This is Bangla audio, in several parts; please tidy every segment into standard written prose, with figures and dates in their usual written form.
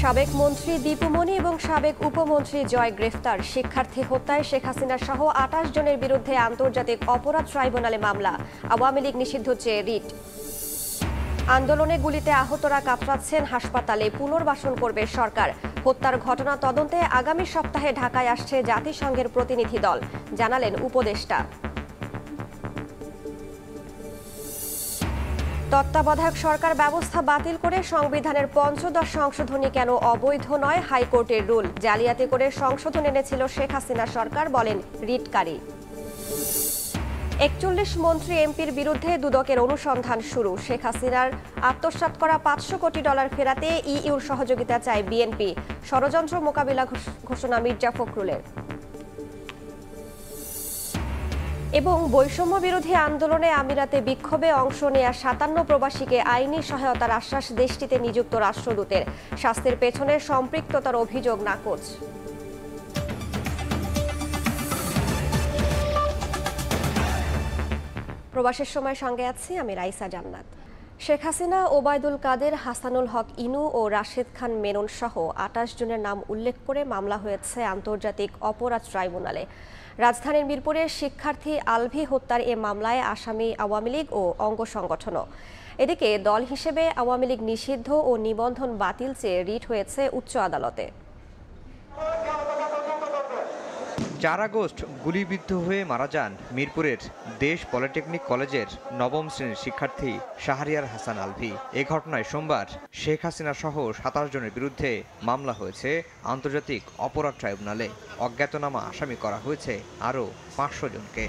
সাবেক মন্ত্রী দীপুমণি এবং সাবেক উপমন্ত্রী জয় গ্রেফতার। শিক্ষার্থী হত্যায় শেখ হাসিনা সহ ২৮ জনের বিরুদ্ধে আন্তর্জাতিক অপরাধ ট্রাইব্যুনালে মামলা। আওয়ামী লীগ নিষিদ্ধ চেয়ে রিট। আন্দোলনে গুলিতে আহতরা কাতরাচ্ছেন, হাসপাতালে পুনর্বাসন করবে সরকার। হত্যার ঘটনা তদন্তে আগামী সপ্তাহে ঢাকায় আসছে জাতিসংঘের প্রতিনিধি দল, জানালেন উপদেষ্টা। তত্ত্বাবধায়ক সরকার ব্যবস্থা বাতিল করে সংবিধানের ৫০ সংশোধনী কেন অবৈধ নয়, হাইকোর্টের রুল। জালিয়াতি করে সংশোধন এনেছিল শেখ হাসিনা সরকার, বলেন রিটকারী। ৪১ মন্ত্রী এমপির বিরুদ্ধে দুদকের অনুসন্ধান শুরু। শেখ হাসিনার আত্মসাৎ করা $৫০০ কোটি ফেরাতে ইইউর সহযোগিতা চায় বিএনপি। ষড়যন্ত্র মোকাবিলা ঘোষণা মির্জা ফখরুলের। এবং বৈষম্য বিরোধী আন্দোলনে আমিরাতে বিক্ষোভে অংশ নেয়া ৫৭ প্রবাসীকে আইনি সহায়তার আশ্বাস দেশটিতে নিযুক্ত রাষ্ট্রদূতের। স্বাস্থ্যের পেছনে সম্পৃক্ততার অভিযোগ নাকচ। প্রবাসের সময় সঙ্গে আছি আমি রাইসা জান্নাত। শেখ হাসিনা, ওবায়দুল কাদের, হাসানুল হক ইনু ও রাশেদ খান মেনন সহ ২৮ জনের নাম উল্লেখ করে মামলা হয়েছে আন্তর্জাতিক অপরাধ ট্রাইব্যুনালে। রাজধানীর মিরপুরে শিক্ষার্থী আলভি হত্যার এ মামলায় আসামি আওয়ামী লীগ ও অঙ্গ সংগঠনও। এদিকে দল হিসেবে আওয়ামী লীগ নিষিদ্ধ ও নিবন্ধন বাতিল চেয়ে রিট হয়েছে উচ্চ আদালতে। ৪ আগস্ট গুলিবিদ্ধ হয়ে মারা যান মিরপুরের দেশ পলিটেকনিক কলেজের ৯ম শ্রেণীর শিক্ষার্থী শাহরিয়ার হাসান আলভি। এ ঘটনায় সোমবার শেখ হাসিনা সহ ২৭ জনের বিরুদ্ধে মামলা হয়েছে আন্তর্জাতিক অপরাধ ট্রাইব্যুনালে। অজ্ঞাতনামা আসামি করা হয়েছে আরও ৫০০ জনকে।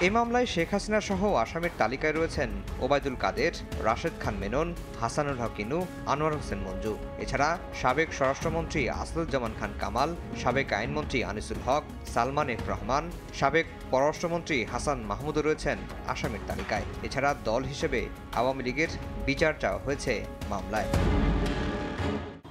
এই মামলায় শেখ হাসিনা সহ আসামির তালিকায় রয়েছেন ওবায়দুল কাদের, রাশেদ খান মেনন, হাসানুল হক ইনু, আনোয়ার হোসেন মঞ্জু। এছাড়া সাবেক স্বরাষ্ট্রমন্ত্রী আসাদুজ্জামান খান কামাল, সাবেক আইনমন্ত্রী আনিসুল হক, সালমান এফ রহমান, সাবেক পররাষ্ট্রমন্ত্রী হাসান মাহমুদও রয়েছেন আসামির তালিকায়। এছাড়া দল হিসেবে আওয়ামী লীগের বিচার চাওয়া হয়েছে মামলায়।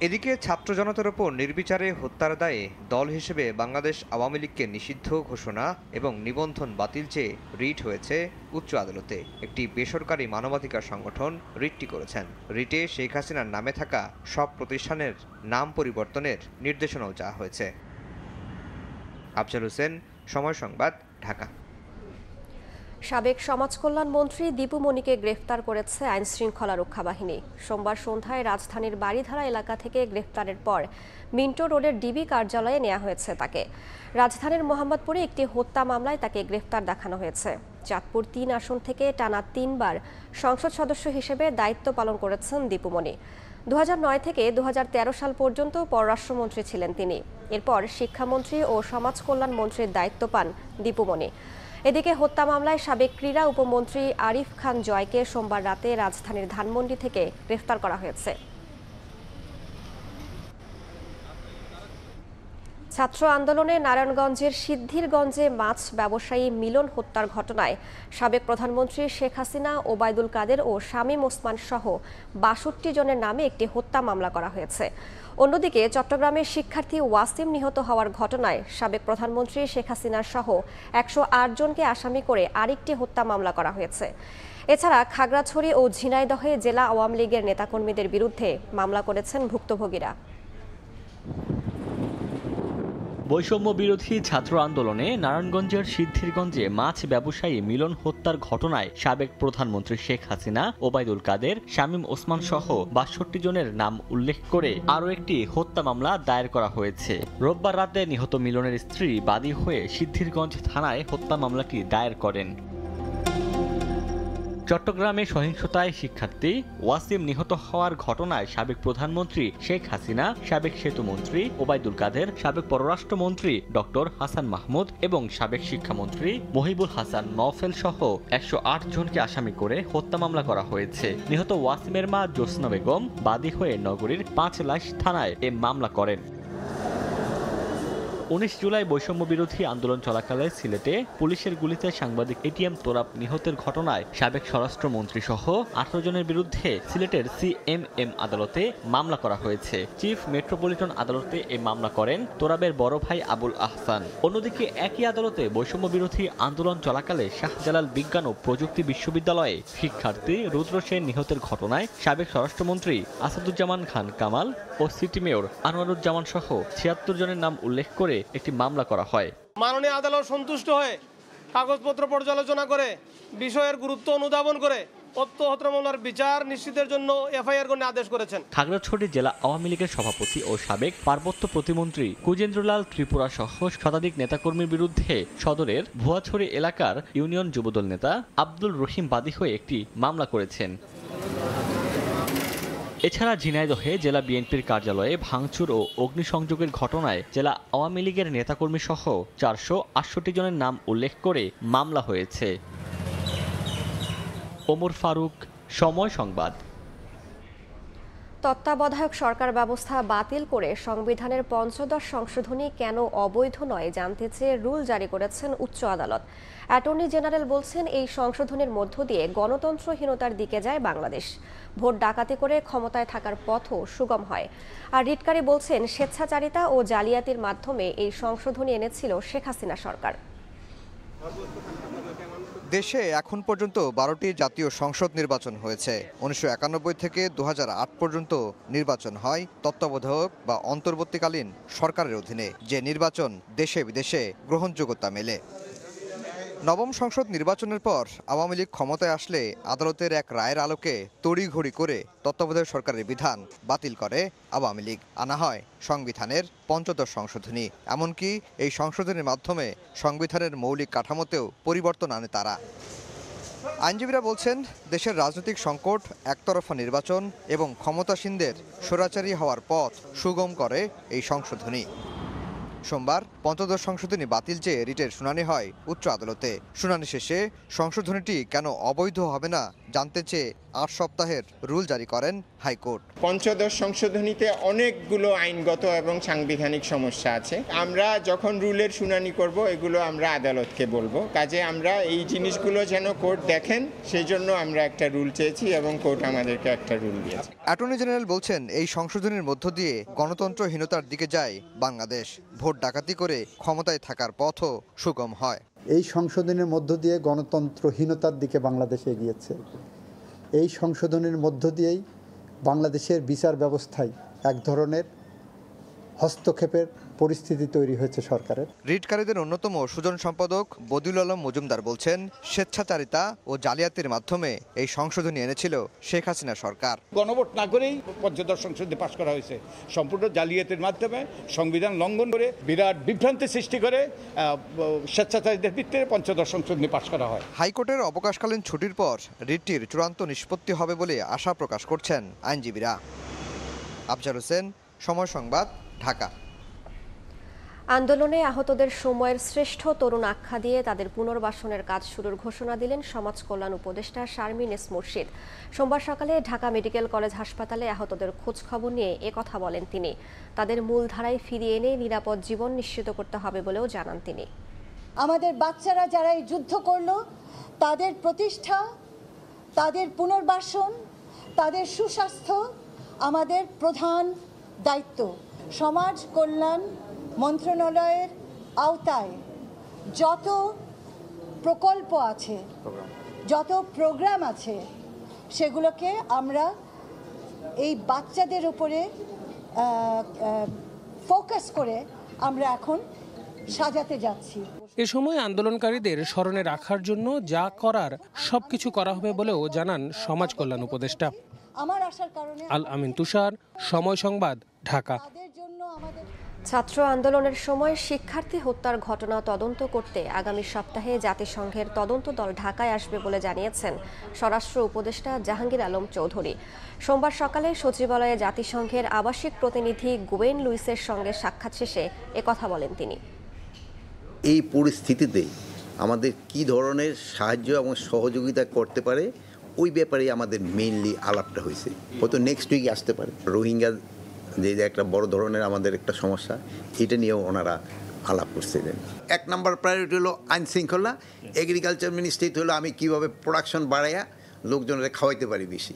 এদিকে ছাত্র জনতার ওপর নির্বিচারে হত্যার দায়ে দল হিসেবে বাংলাদেশ আওয়ামী লীগকে নিষিদ্ধ ঘোষণা এবং নিবন্ধন বাতিল চেয়ে রিট হয়েছে উচ্চ আদালতে। একটি বেসরকারি মানবাধিকার সংগঠন রিটটি করেছেন। রিটে শেখ হাসিনার নামে থাকা সব প্রতিষ্ঠানের নাম পরিবর্তনের নির্দেশনাও চাওয়া হয়েছে। আফজাল হোসেন, সময় সংবাদ, ঢাকা। সাবেক সমাজ কল্যাণ মন্ত্রী দীপুমণিকে গ্রেফতার করেছে আইনশৃঙ্খলা রক্ষা বাহিনী। সোমবার সন্ধ্যায় রাজধানীর বাড়িধারা এলাকা থেকে গ্রেফতারের পর মিন্টো রোডের ডিবি কার্যালয়ে নেওয়া হয়েছে তাকে। রাজধানীর মোহাম্মদপুরে একটি হত্যা মামলায় তাকে গ্রেফতার দেখানো হয়েছে। চাঁদপুর ৩ আসন থেকে টানা ৩ বার সংসদ সদস্য হিসেবে দায়িত্ব পালন করেছেন দীপুমণি। ২০০৯ থেকে ২০১৩ সাল পর্যন্ত পররাষ্ট্রমন্ত্রী ছিলেন তিনি। এরপর শিক্ষামন্ত্রী ও সমাজ কল্যাণ মন্ত্রীর দায়িত্ব পান দীপুমণি। এদিকে হত্যা মামলায় সাবেক ক্রীড়া উপমন্ত্রী আরিফ খান জয়কে সোমবার রাতে রাজধানীর ধানমন্ডি থেকে গ্রেফতার করা হয়েছে। ছাত্র আন্দোলনে নারায়ণগঞ্জের সিদ্ধিরগঞ্জে মাছ ব্যবসায়ী মিলন হত্যার ঘটনায় সাবেক প্রধানমন্ত্রী শেখ হাসিনা, ওবায়দুল কাদের ও শামীম ওসমান সহ ৬২ জনের নামে একটি হত্যা মামলা করা হয়েছে। অন্যদিকে চট্টগ্রামের শিক্ষার্থী ওয়াসিম নিহত হওয়ার ঘটনায় সাবেক প্রধানমন্ত্রী শেখ হাসিনা সহ ১০৮ জনকে আসামি করে আরেকটি হত্যা মামলা করা হয়েছে। এছাড়া খাগড়াছড়ি ও ঝিনাইদহে জেলা আওয়ামী লীগের নেতাকর্মীদের বিরুদ্ধে মামলা করেছেন ভুক্তভোগীরা। বৈষম্য বিরোধী ছাত্র আন্দোলনে নারায়ণগঞ্জের সিদ্ধিরগঞ্জে মাছ ব্যবসায়ী মিলন হত্যার ঘটনায় সাবেক প্রধানমন্ত্রী শেখ হাসিনা, ওবায়দুল কাদের, শামীম ওসমান সহ ৬২ জনের নাম উল্লেখ করে আরও একটি হত্যা মামলা দায়ের করা হয়েছে। রোববার রাতে নিহত মিলনের স্ত্রী বাদী হয়ে সিদ্ধিরগঞ্জ থানায় হত্যা মামলাটি দায়ের করেন। চট্টগ্রামে সহিংসতায় শিক্ষার্থী ওয়াসিম নিহত হওয়ার ঘটনায় সাবেক প্রধানমন্ত্রী শেখ হাসিনা, সাবেক সেতুমন্ত্রী ওবায়দুল কাদের, সাবেক পররাষ্ট্রমন্ত্রী ডক্টর হাসান মাহমুদ এবং সাবেক শিক্ষামন্ত্রী মহিবুল হাসান নওফেল সহ ১০৮ জনকে আসামি করে হত্যা মামলা করা হয়েছে। নিহত ওয়াসিমের মা জোসনা বেগম বাদী হয়ে নগরীর ৫ লাইশ থানায় এ মামলা করেন। 19 জুলাই বৈষম্য বিরোধী আন্দোলন চলাকালে সিলেটে পুলিশের গুলিতে সাংবাদিক এটিএম তোরাব নিহতের ঘটনায় সাবেক স্বরাষ্ট্রমন্ত্রী সহ 18 জনের বিরুদ্ধে সিলেটের সিএমএম আদালতে মামলা করা হয়েছে। চিফ মেট্রোপলিটন আদালতে এই মামলা করেন তোরাবের বড় ভাই আবুল আহসান। অন্যদিকে একই আদালতে বৈষম্য বিরোধী আন্দোলন চলাকালে শাহজালাল বিজ্ঞান ও প্রযুক্তি বিশ্ববিদ্যালয়ে শিক্ষার্থী রুদ্র সেন নিহতের ঘটনায় সাবেক স্বরাষ্ট্রমন্ত্রী আসাদুজ্জামান খান কামাল ও সিটি মেয়র আনোয়ারুজ্জামান সহ 76 জনের নাম উল্লেখ করে একটি মামলা করা হয়। মাননীয় আদালত সন্তুষ্ট হয়ে কাগজপত্র পর্যালোচনা করে বিষয়ের গুরুত্ব অনুধাবন করে হত্যা মামলার বিচার নিশ্চিতের জন্য এফআইআর গঠনের আদেশ করেছেন। খাগড়াছড়ি জেলা আওয়ামী লীগের সভাপতি ও সাবেক পার্বত্য প্রতিমন্ত্রী কুজেন্দ্রলাল ত্রিপুরা সহ শতাধিক নেতাকর্মীর বিরুদ্ধে সদরের ভুয়াছড়ি এলাকার ইউনিয়ন যুবদল নেতা আব্দুল রহিম বাদী হয়ে একটি মামলা করেছেন। এছাড়া ঝিনাইদহে জেলা বিএনপির কার্যালয়ে ভাঙচুর ও অগ্নিসংযোগের ঘটনায় জেলা আওয়ামী লীগের নেতাকর্মী সহ 468 জনের নাম উল্লেখ করে মামলা হয়েছে। ওমর ফারুক, সময় সংবাদ। তত্ত্বাবধায়ক সরকার ব্যবস্থা বাতিল করে সংবিধানের ৫৫ সংশোধনী কেন অবৈধ নয় জানতে চেয়ে রুল জারি করেছেন উচ্চ আদালত। অ্যাটর্নি জেনারেল বলছেন, এই সংশোধনীর মধ্য দিয়ে গণতন্ত্রহীনতার দিকে যায় বাংলাদেশ। ভোট ডাকাতি করে ক্ষমতায় থাকার পথও সুগম হয়। আর রিটকারী বলছেন, স্বেচ্ছাচারিতা ও জালিয়াতির মাধ্যমে এই সংশোধনী এনেছিল শেখ হাসিনা সরকার। দেশে এখন পর্যন্ত 12টি জাতীয় সংসদ নির্বাচন হয়েছে। 1991 থেকে 2008 পর্যন্ত নির্বাচন হয় তত্ত্বাবধায়ক বা অন্তর্বর্তীকালীন সরকারের অধীনে, যে নির্বাচন দেশে বিদেশে গ্রহণযোগ্যতা মেলে। নবম সংসদ নির্বাচনের পর আওয়ামী লীগ ক্ষমতায় আসলে আদালতের এক রায়ের আলোকে তড়িঘড়ি করে তত্ত্বাবধায়ক সরকারের বিধান বাতিল করে আওয়ামী লীগ। আনা হয় সংবিধানের ৫৫ সংশোধনী। এমনকি এই সংশোধনীর মাধ্যমে সংবিধানের মৌলিক কাঠামোতেও পরিবর্তন আনে তারা। আইনজীবীরা বলছেন, দেশের রাজনৈতিক সংকট, একতরফা নির্বাচন এবং ক্ষমতাসীনদের স্বৈরাচারী হওয়ার পথ সুগম করে এই সংশোধনী। সোমবার ৫৫ সংশোধনী বাতিল চেয়ে রিটের শুনানি হয় উচ্চ আদালতে। শুনানি শেষে সংশোধনীটি কেন অবৈধ হবে না জানতে চেয়ে ৮ সপ্তাহের রুল জারি করেন হাইকোর্ট। ৫৫ সংশোধনীতে অনেকগুলো আইনগত এবং সাংবিধানিক সমস্যা আছে। আমরা যখন রুলের শুনানি করব এগুলো আমরা আদালতকে বলবো। কাজে আমরা এই জিনিসগুলো যেন কোর্ট দেখেন সেই জন্য আমরা একটা রুল চেয়েছি এবং কোর্ট আমাদেরকে একটা রুল দিয়েছে। অ্যাটর্নি জেনারেল বলছেন, এই সংশোধনীর মধ্য দিয়ে গণতন্ত্রহীনতার দিকে যায় বাংলাদেশ। ভোট ডাকাতি করে ক্ষমতায় থাকার পথও সুগম হয়। এই সংশোধনের মধ্য দিয়ে গণতন্ত্রহীনতার দিকে বাংলাদেশ এগিয়েছে। এই সংশোধনের মধ্য দিয়েই বাংলাদেশের বিচার ব্যবস্থায় এক ধরনের হস্তক্ষেপের পরিস্থিতি তৈরি হয়েছে সরকারের। রিটকারীদের অন্যতম সুজন সম্পাদক বদিউল আলম মজুমদার বলছেন, স্বেচ্ছাচারিতা ও জালিয়াতির মাধ্যমে এই সংশোধনী এনেছিল শেখ হাসিনা সরকার। গণভোট না করেই ৫৫ সংশোধনী পাশ করা হয়েছে। সম্পূর্ণ জালিয়াতির মাধ্যমে সংবিধান লঙ্ঘন করে বিরাট বিভ্রান্তি সৃষ্টি করে স্বেচ্ছাচারিতার ভিত্তিতে ৫৫ সংশোধনী পাশ করা হয়। হাইকোর্টের অবকাশকালীন ছুটির পর রিটটির চূড়ান্ত নিষ্পত্তি হবে বলে আশা প্রকাশ করছেন আইনজীবীরা। আফজাল হোসেন, সময় সংবাদ, ঢাকা। আন্দোলনে আহতদের সময়ের শ্রেষ্ঠ তরুণ আখ্যা দিয়ে তাদের পুনর্বাসনের কাজ শুরুর ঘোষণা দিলেন সমাজ কল্যাণ উপদেষ্টা শারমিন এস মুর্শিদ। সোমবার সকালে ঢাকা মেডিকেল কলেজ হাসপাতালে আহতদের খোঁজ খবর নিয়ে একথা বলেন তিনি। তাদের মূলধারায় ফিরিয়ে এনে নিরাপদ জীবন নিশ্চিত করতে হবে বলেও জানান তিনি। আমাদের বাচ্চারা যারা এই যুদ্ধ করলো তাদের প্রতিষ্ঠা, তাদের পুনর্বাসন, তাদের সুস্বাস্থ্য আমাদের প্রধান দায়িত্ব। সমাজ কল্যাণ মন্ত্রণালয়ের আওতায় যত প্রকল্প আছে, যত প্রোগ্রাম আছে, সেগুলোকে আমরা এই বাচ্চাদের উপরে ফোকাস করে আমরা এখন সাজাতে যাচ্ছি। এ সময় আন্দোলনকারীদের স্মরণে রাখার জন্য যা করার সবকিছু করা হবে বলেও জানান সমাজ কল্যাণ উপদেষ্টা। আমার আসার কারণে আল আমিন তুষার, সময় সংবাদ, ঢাকা। ছাত্র আন্দোলনের সময় শিক্ষার্থী হত্যার ঘটনা তদন্ত করতে আগামী সপ্তাহে জাতিসংঘের তদন্ত দল ঢাকায় আসবে বলে জানিয়েছেন স্বরাষ্ট্র উপদেষ্টা জাহাঙ্গীর আলম চৌধুরী। সোমবার সকালে সচিবালয়ে জাতিসংঘের আবাসিক প্রতিনিধি গোয়েন লুইসের সঙ্গে সাক্ষাৎ শেষে একথা বলেন তিনি। এই পরিস্থিতিতে আমাদের কি ধরনের সাহায্য এবং সহযোগিতা করতে পারে ওই ব্যাপারে আমাদের মেইনলি আলাপটা হয়েছে। হয়তো নেক্সট উইকে আসতে পারে। রোহিঙ্গা যে একটা বড় ধরনের আমাদের একটা সমস্যা, এটা নিয়েও ওনারা আলাপ করছিলেন। 1 নম্বর প্রায়োরিটি হলো আইন শৃঙ্খলা, এগ্রিকালচার মিনিস্ট্রি হলো আমি কিভাবে প্রোডাকশন বাড়াইয়া লোকজনের খাওয়াইতে পারি বেশি।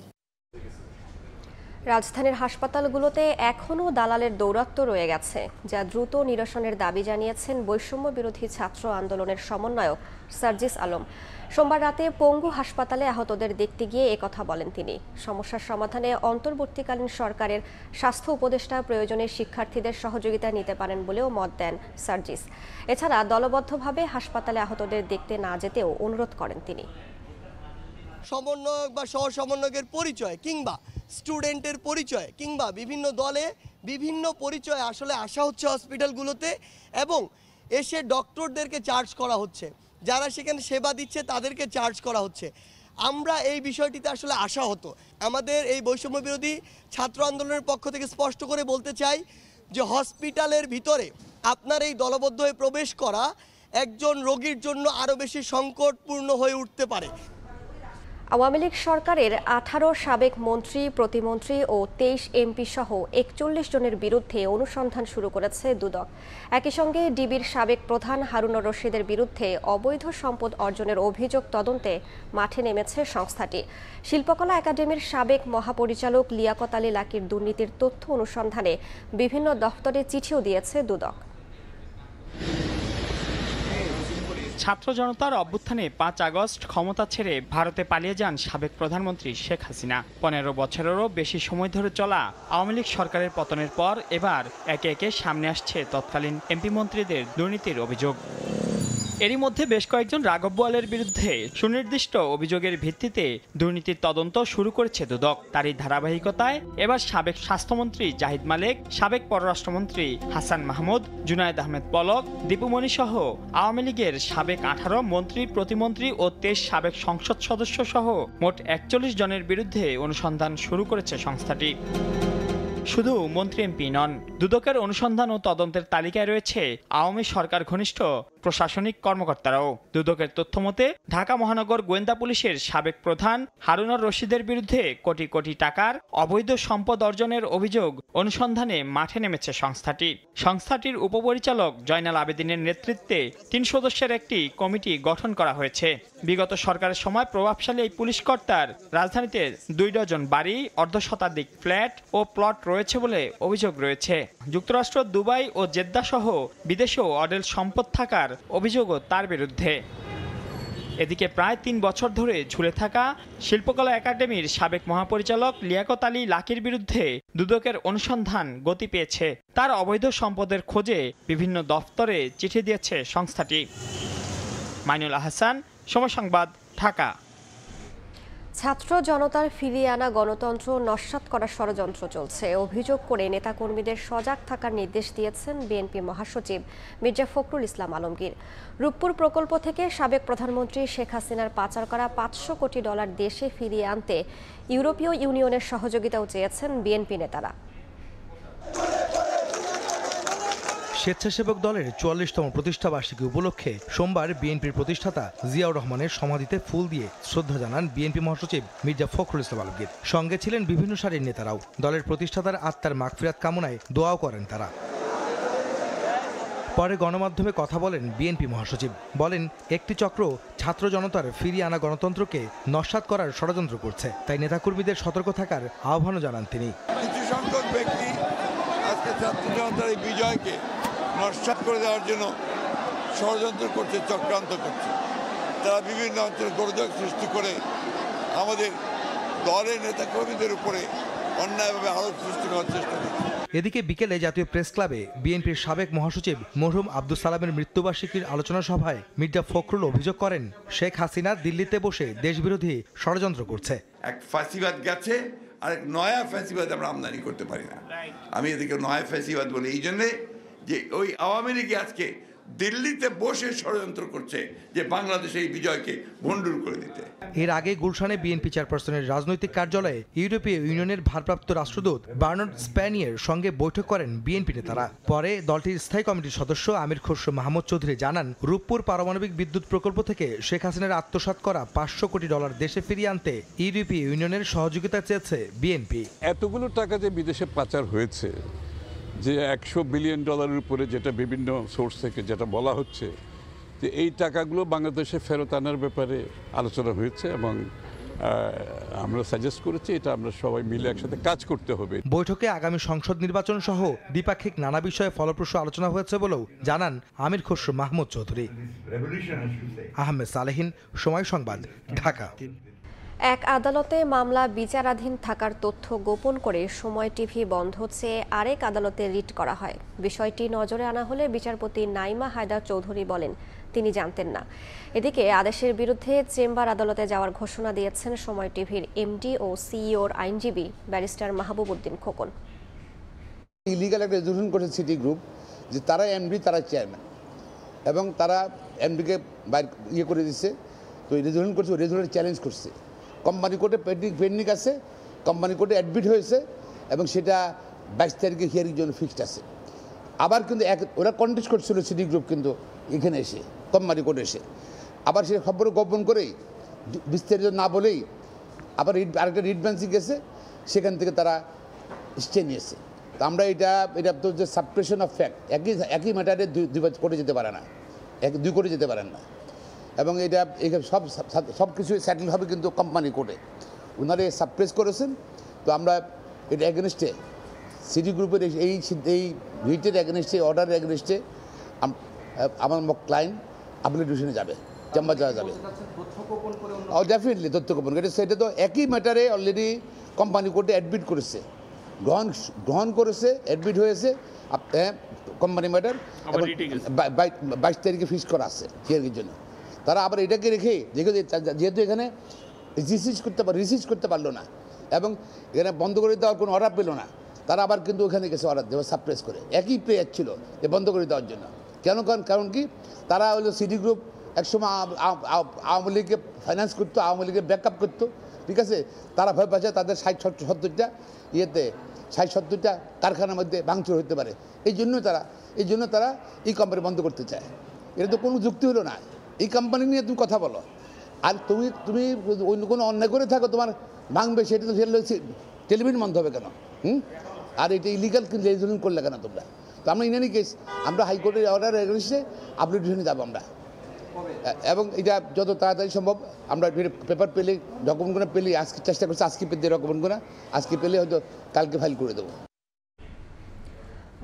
রাজধানীর হাসপাতালগুলোতে এখনও দালালের দৌরাত্ম্য রয়ে গেছে, যা দ্রুত নিরসনের দাবি জানিয়েছেন বৈষম্য বিরোধী ছাত্র আন্দোলনের সমন্বয়ক সার্জিস আলম। সোমবার রাতে পঙ্গু হাসপাতালে আহতদের দেখতে গিয়ে একথা বলেন তিনি। সমস্যার সমাধানে অন্তর্বর্তীকালীন সরকারের স্বাস্থ্য উপদেষ্টা প্রয়োজনে শিক্ষার্থীদের সহযোগিতা নিতে পারেন বলেও মত দেন সার্জিস। এছাড়া দলবদ্ধভাবে হাসপাতালে আহতদের দেখতে না যেতেও অনুরোধ করেন তিনি। সমন্বয়ক বা সহ সমন্বয়কের পরিচয় কিংবা স্টুডেন্টের পরিচয় কিংবা বিভিন্ন দলে বিভিন্ন পরিচয় আসলে আসা হচ্ছে হসপিটালগুলোতে, এবং এসে ডক্টরদেরকে চার্জ করা হচ্ছে, যারা সেখানে সেবা দিচ্ছে তাদেরকে চার্জ করা হচ্ছে। আমরা এই বিষয়টিতে আসলে আশা হতো। আমাদের এই বৈষম্য বিরোধী ছাত্র আন্দোলনের পক্ষ থেকে স্পষ্ট করে বলতে চাই যে হসপিটালের ভিতরে আপনার এই দলবদ্ধ হয়ে প্রবেশ করা একজন রোগীর জন্য আরও বেশি সংকটপূর্ণ হয়ে উঠতে পারে। আওয়ামী লীগ সরকারের 18 সাবেক মন্ত্রী, প্রতিমন্ত্রী ও 23 এমপি সহ 41 জনের বিরুদ্ধে অনুসন্ধান শুরু করেছে দুদক। একই সঙ্গে ডিবির সাবেক প্রধান হারুনুর রশিদের বিরুদ্ধে অবৈধ সম্পদ অর্জনের অভিযোগ তদন্তে মাঠে নেমেছে সংস্থাটি। শিল্পকলা একাডেমির সাবেক মহাপরিচালক লিয়াকত আলী লাকির দুর্নীতির তথ্য অনুসন্ধানে বিভিন্ন দফতরে চিঠিও দিয়েছে দুদক। ছাত্র জনতার অভ্যুত্থানে 5 আগস্ট ক্ষমতা ছেড়ে ভারতে পালিয়ে যান সাবেক প্রধানমন্ত্রী শেখ হাসিনা। 15 বছরেরও বেশি সময় ধরে চলা আওয়ামী লীগ সরকারের পতনের পর এবার একে একে সামনে আসছে তৎকালীন এমপি মন্ত্রীদের দুর্নীতির অভিযোগ। এরই মধ্যে বেশ কয়েকজন রাঘব বোয়ালের বিরুদ্ধে সুনির্দিষ্ট অভিযোগের ভিত্তিতে দুর্নীতির তদন্ত শুরু করেছে দুদক। তারই ধারাবাহিকতায় এবার সাবেক স্বাস্থ্যমন্ত্রী জাহিদ মালেক, সাবেক পররাষ্ট্রমন্ত্রী হাসান মাহমুদ, জুনায়েদ আহমেদ পলক, দীপুমণি সহ আওয়ামী লীগের সাবেক 18 মন্ত্রী, প্রতিমন্ত্রী ও 23 সাবেক সংসদ সদস্য সহ মোট 41 জনের বিরুদ্ধে অনুসন্ধান শুরু করেছে সংস্থাটি। শুধু মন্ত্রী এমপি নন, দুদকের অনুসন্ধান ও তদন্তের তালিকায় রয়েছে আওয়ামী সরকার ঘনিষ্ঠ প্রশাসনিক কর্মকর্তারাও। দুদকের তথ্যমতে ঢাকা মহানগর গোয়েন্দা পুলিশের সাবেক প্রধান হারুনুর রশিদের বিরুদ্ধে কোটি কোটি টাকার অবৈধ সম্পদ অর্জনের অভিযোগ অনুসন্ধানে মাঠে নেমেছে সংস্থাটি। সংস্থাটির উপপরিচালক জয়নাল আবেদিনের নেতৃত্বে 3 সদস্যের একটি কমিটি গঠন করা হয়েছে। বিগত সরকারের সময় প্রভাবশালী এই পুলিশ কর্তার রাজধানীতে 2 ডজন বাড়ি, অর্ধশতাধিক ফ্ল্যাট ও প্লট রয়েছে বলে অভিযোগ রয়েছে। যুক্তরাষ্ট্র, দুবাই ও জেদ্দা সহ বিদেশেও অডেল সম্পদ থাকার অভিযোগও তার বিরুদ্ধে। এদিকে প্রায় 3 বছর ধরে ঝুলে থাকা শিল্পকলা একাডেমির সাবেক মহাপরিচালক লিয়াকত আলী লাকির বিরুদ্ধে দুদকের অনুসন্ধান গতি পেয়েছে। তার অবৈধ সম্পদের খোঁজে বিভিন্ন দফতরে চিঠি দিয়েছে সংস্থাটি। মাইনুল আহসান, সময় সংবাদ, ঢাকা। ছাত্র জনতার ফিরিয়ে আনা গণতন্ত্র নস্যাৎ করার ষড়যন্ত্র চলছে অভিযোগ করে নেতাকর্মীদের সজাগ থাকার নির্দেশ দিয়েছেন বিএনপি মহাসচিব মির্জা ফখরুল ইসলাম আলমগীর। রূপপুর প্রকল্প থেকে সাবেক প্রধানমন্ত্রী শেখ হাসিনার পাচার করা $500 কোটি দেশে ফিরিয়ে আনতে ইউরোপীয় ইউনিয়নের সহযোগিতাও চেয়েছেন বিএনপি নেতারা। স্বেচ্ছাসেবক দলের 44তম প্রতিষ্ঠাবার্ষিকী উপলক্ষে সোমবার বিএনপির প্রতিষ্ঠাতা জিয়াউর রহমানের সমাধিতে ফুল দিয়ে শ্রদ্ধা জানান বিএনপি মহাসচিব মির্জা ফখরুল ইসলাম আলমগীর। সঙ্গে ছিলেন বিভিন্ন সারির নেতারাও। দলের প্রতিষ্ঠাতার আত্মার মাগফিরাত কামনায় দোয়াও করেন তারা। পরে গণমাধ্যমে কথা বলেন বিএনপি মহাসচিব। বলেন, একটি চক্র ছাত্র জনতার ফিরিয়ে আনা গণতন্ত্রকে নস্যাৎ করার ষড়যন্ত্র করছে, তাই নেতাকর্মীদের সতর্ক থাকার আহ্বানও জানান তিনি। কিছু সংখ্যক ব্যক্তি আজকে ছাত্র জনতার এই বিজয়কে নস্যাৎ করে দেওয়ার জন্য ষড়যন্ত্র করছে, চক্রান্ত করছে। তারা বিভিন্ন অঞ্চলে গোলযোগ সৃষ্টি করে আমাদের দলের নেতাকর্মীদের উপরে অন্যায়ভাবে আরোপ সৃষ্টি করার চেষ্টা করছে। এদিকে বিকেলে জাতীয় প্রেস ক্লাবে বিএনপির সাবেক মহাসচিব মরহুম আব্দুল সালামের মৃত্যুবার্ষিকীর আলোচনা সভায় মির্জা ফখরুল অভিযোগ করেন, শেখ হাসিনা দিল্লিতে বসে দেশবিরোধী ষড়যন্ত্র করছে। এক ফ্যাসিবাদ গেছে, আর এক নয়া ফ্যাসিবাদ আমরা আমদানি করতে পারি না। আমি এদিকে নয়া ফ্যাসিবাদ বলি এই জন্যে যে ওই আওয়ামী লীগ আজকে দিল্লিতে বসে ষড়যন্ত্র করছে যে বাংলাদেশে এই বিজয়কে ভণ্ডুল করে দিতে। এর আগে গুলশানে বিএনপি চেয়ারপারসনের রাজনৈতিক কার্যালয়ে ইউরোপীয় ইউনিয়নের ভারপ্রাপ্ত রাষ্ট্রদূত বার্নার্ড স্প্যানিয়ের সঙ্গে বৈঠক করেন বিএনপি নেতারা। পরে দলটির স্থায়ী কমিটির সদস্য আমির খসরু মাহমুদ চৌধুরী জানান, রূপপুর পারমাণবিক বিদ্যুৎ প্রকল্প থেকে শেখ হাসিনার আত্মসাৎ করা $500 কোটি দেশে ফিরিয়ে আনতে ইউরোপীয় ইউনিয়নের সহযোগিতা চেয়েছে বিএনপি। এতগুলো টাকা যে বিদেশে পাচার হয়েছে, যে $100 বিলিয়ন উপরে যেটা বিভিন্ন সোর্স থেকে যেটা বলা হচ্ছে যে এই টাকাগুলো বাংলাদেশে ফেরত আনার ব্যাপারে আলোচনা হয়েছে এবং আমরা সাজেস্ট করেছি এটা আমরা সবাই মিলে একসাথে কাজ করতে হবে। বৈঠকে আগামী সংসদ নির্বাচন সহ দ্বিপাক্ষিক নানা বিষয়ে ফলপ্রসূ আলোচনা হয়েছে বলেও জানান আমির খসরু মাহমুদ চৌধুরী। আহমেদ সালেহিন, সময় সংবাদ, ঢাকা। এক আদালতে মামলা বিচারাধীন থাকার তথ্য গোপন করে সময় টিভি বন্ধ চেয়ে আরেক আদালতে রিট করা হয়। বিষয়টি নজরে আনা হলে বিচারপতি নাইমা হায়দার চৌধুরী বলেন তিনি জানতেন না। এদিকে আদেশের বিরুদ্ধে চেম্বার আদালতে যাওয়ার ঘোষণা দিয়েছেন সময় টিভির এমডি ও সিইওর আইনজীবী ব্যারিস্টার মাহবুব উদ্দিন খোকন। ইলিগাল একটা রেজুলেশন করেছে সিটি গ্রুপ যে তারা এমডি, তারা চেয়ারম্যান, এবং তারা এমডিকে ইয়ে করে দিচ্ছে। তো এই রেজুলেশন করছে, ওই রেজুলেশন চ্যালেঞ্জ করছে। কোম্পানি কোর্টে পেন্ডিং আছে, কোম্পানি কোর্টে অ্যাডমিট হয়েছে এবং সেটা 22 তারিখে হিয়ারিং জন্য ফিক্সড আছে। আবার কিন্তু ওরা কন্টেস্ট করছিল সিটি গ্রুপ, কিন্তু এখানে এসে কোম্পানি কোর্টে এসে আবার সে খবর গোপন করেই বিস্তারিত না বলেই আবার আরেকটা রিট বেঞ্চে গেছে, সেখান থেকে তারা স্টে নিয়েছে। তো আমরা এটা তো যে সাবপ্রেশন অফ ফ্যাক্ট, একই ম্যাটারে দুই কোর্টে যেতে পারে না, দুই কোর্টে যেতে পারেন না, এবং এটা সব কিছু সেটেল হবে কিন্তু কোম্পানি কোর্টে। ওনারা সাপ্রেস করেছেন। তো আমরা এটা এগেনস্টে সিটি গ্রুপের এই রিটের এগেনস্টে, অর্ডারের এগেনস্টে আমার ক্লায়েন্ট অ্যাপ্লিকেশনে যাবে, চেম্বার যাওয়া যাবে। ডেফিনেটলি তথ্য গোপন করে, সেটা তো একই ম্যাটারে অলরেডি কোম্পানি কোর্টে অ্যাডমিট করেছে, গ্রহণ করেছে, অ্যাডমিট হয়েছে কোম্পানি ম্যাটার, এবং 22 তারিখে ফিক্স করা আছে হিয়ারিংয়ের জন্য। তারা আবার এটাকে রেখে যেহেতু এখানে রিসিভ করতে পারলো না এবং এখানে বন্ধ করে দেওয়ার কোনো অর্ডার পেল না, তারা আবার কিন্তু ওখানে গেছে অর্ডার দেওয়া সাপ্রেস করে। একই প্লেয়ার ছিল যে বন্ধ করে দেওয়ার জন্য। কারণ কি তারা হলো সিটি গ্রুপ একসময় আওয়ামী লীগকে ফাইন্যান্স করতো, আওয়ামী লীগকে ব্যাকআপ করতো, ঠিক আছে। তারা ভয় পাচ্ছে তাদের 60-70টা ইয়েতে 60-70টা কারখানার মধ্যে ভাঙচুর হতে পারে। এই জন্য তারা এই কোম্পানি বন্ধ করতে চায়। এটা তো কোনো যুক্তি হলো না। এই কোম্পানি নিয়ে তুমি কথা বলো, আর তুমি অন্য কোনো অন্যায় করে থাকো, তোমার ভাঙবে, সেটা তো টেলিভিশন বন্ধ হবে কেন? আর এটা ইলিগাল রেজুলেশন করলে কেন তোমরা? তো আমরা ইন এনি কেস আমরা হাইকোর্টের অর্ডার এগেইনস্টে অ্যাপ্লিকেশনে যাবো আমরা, এবং এটা যত তাড়াতাড়ি সম্ভব আমরা পেপার পেলে, ডকুমেন্টগুলো পেলে, আজকে চেষ্টা করছি আজকে পেতে ডকুমেন্টগুলো, আজকে পেলে হয়তো কালকে ফাইল করে দেবো।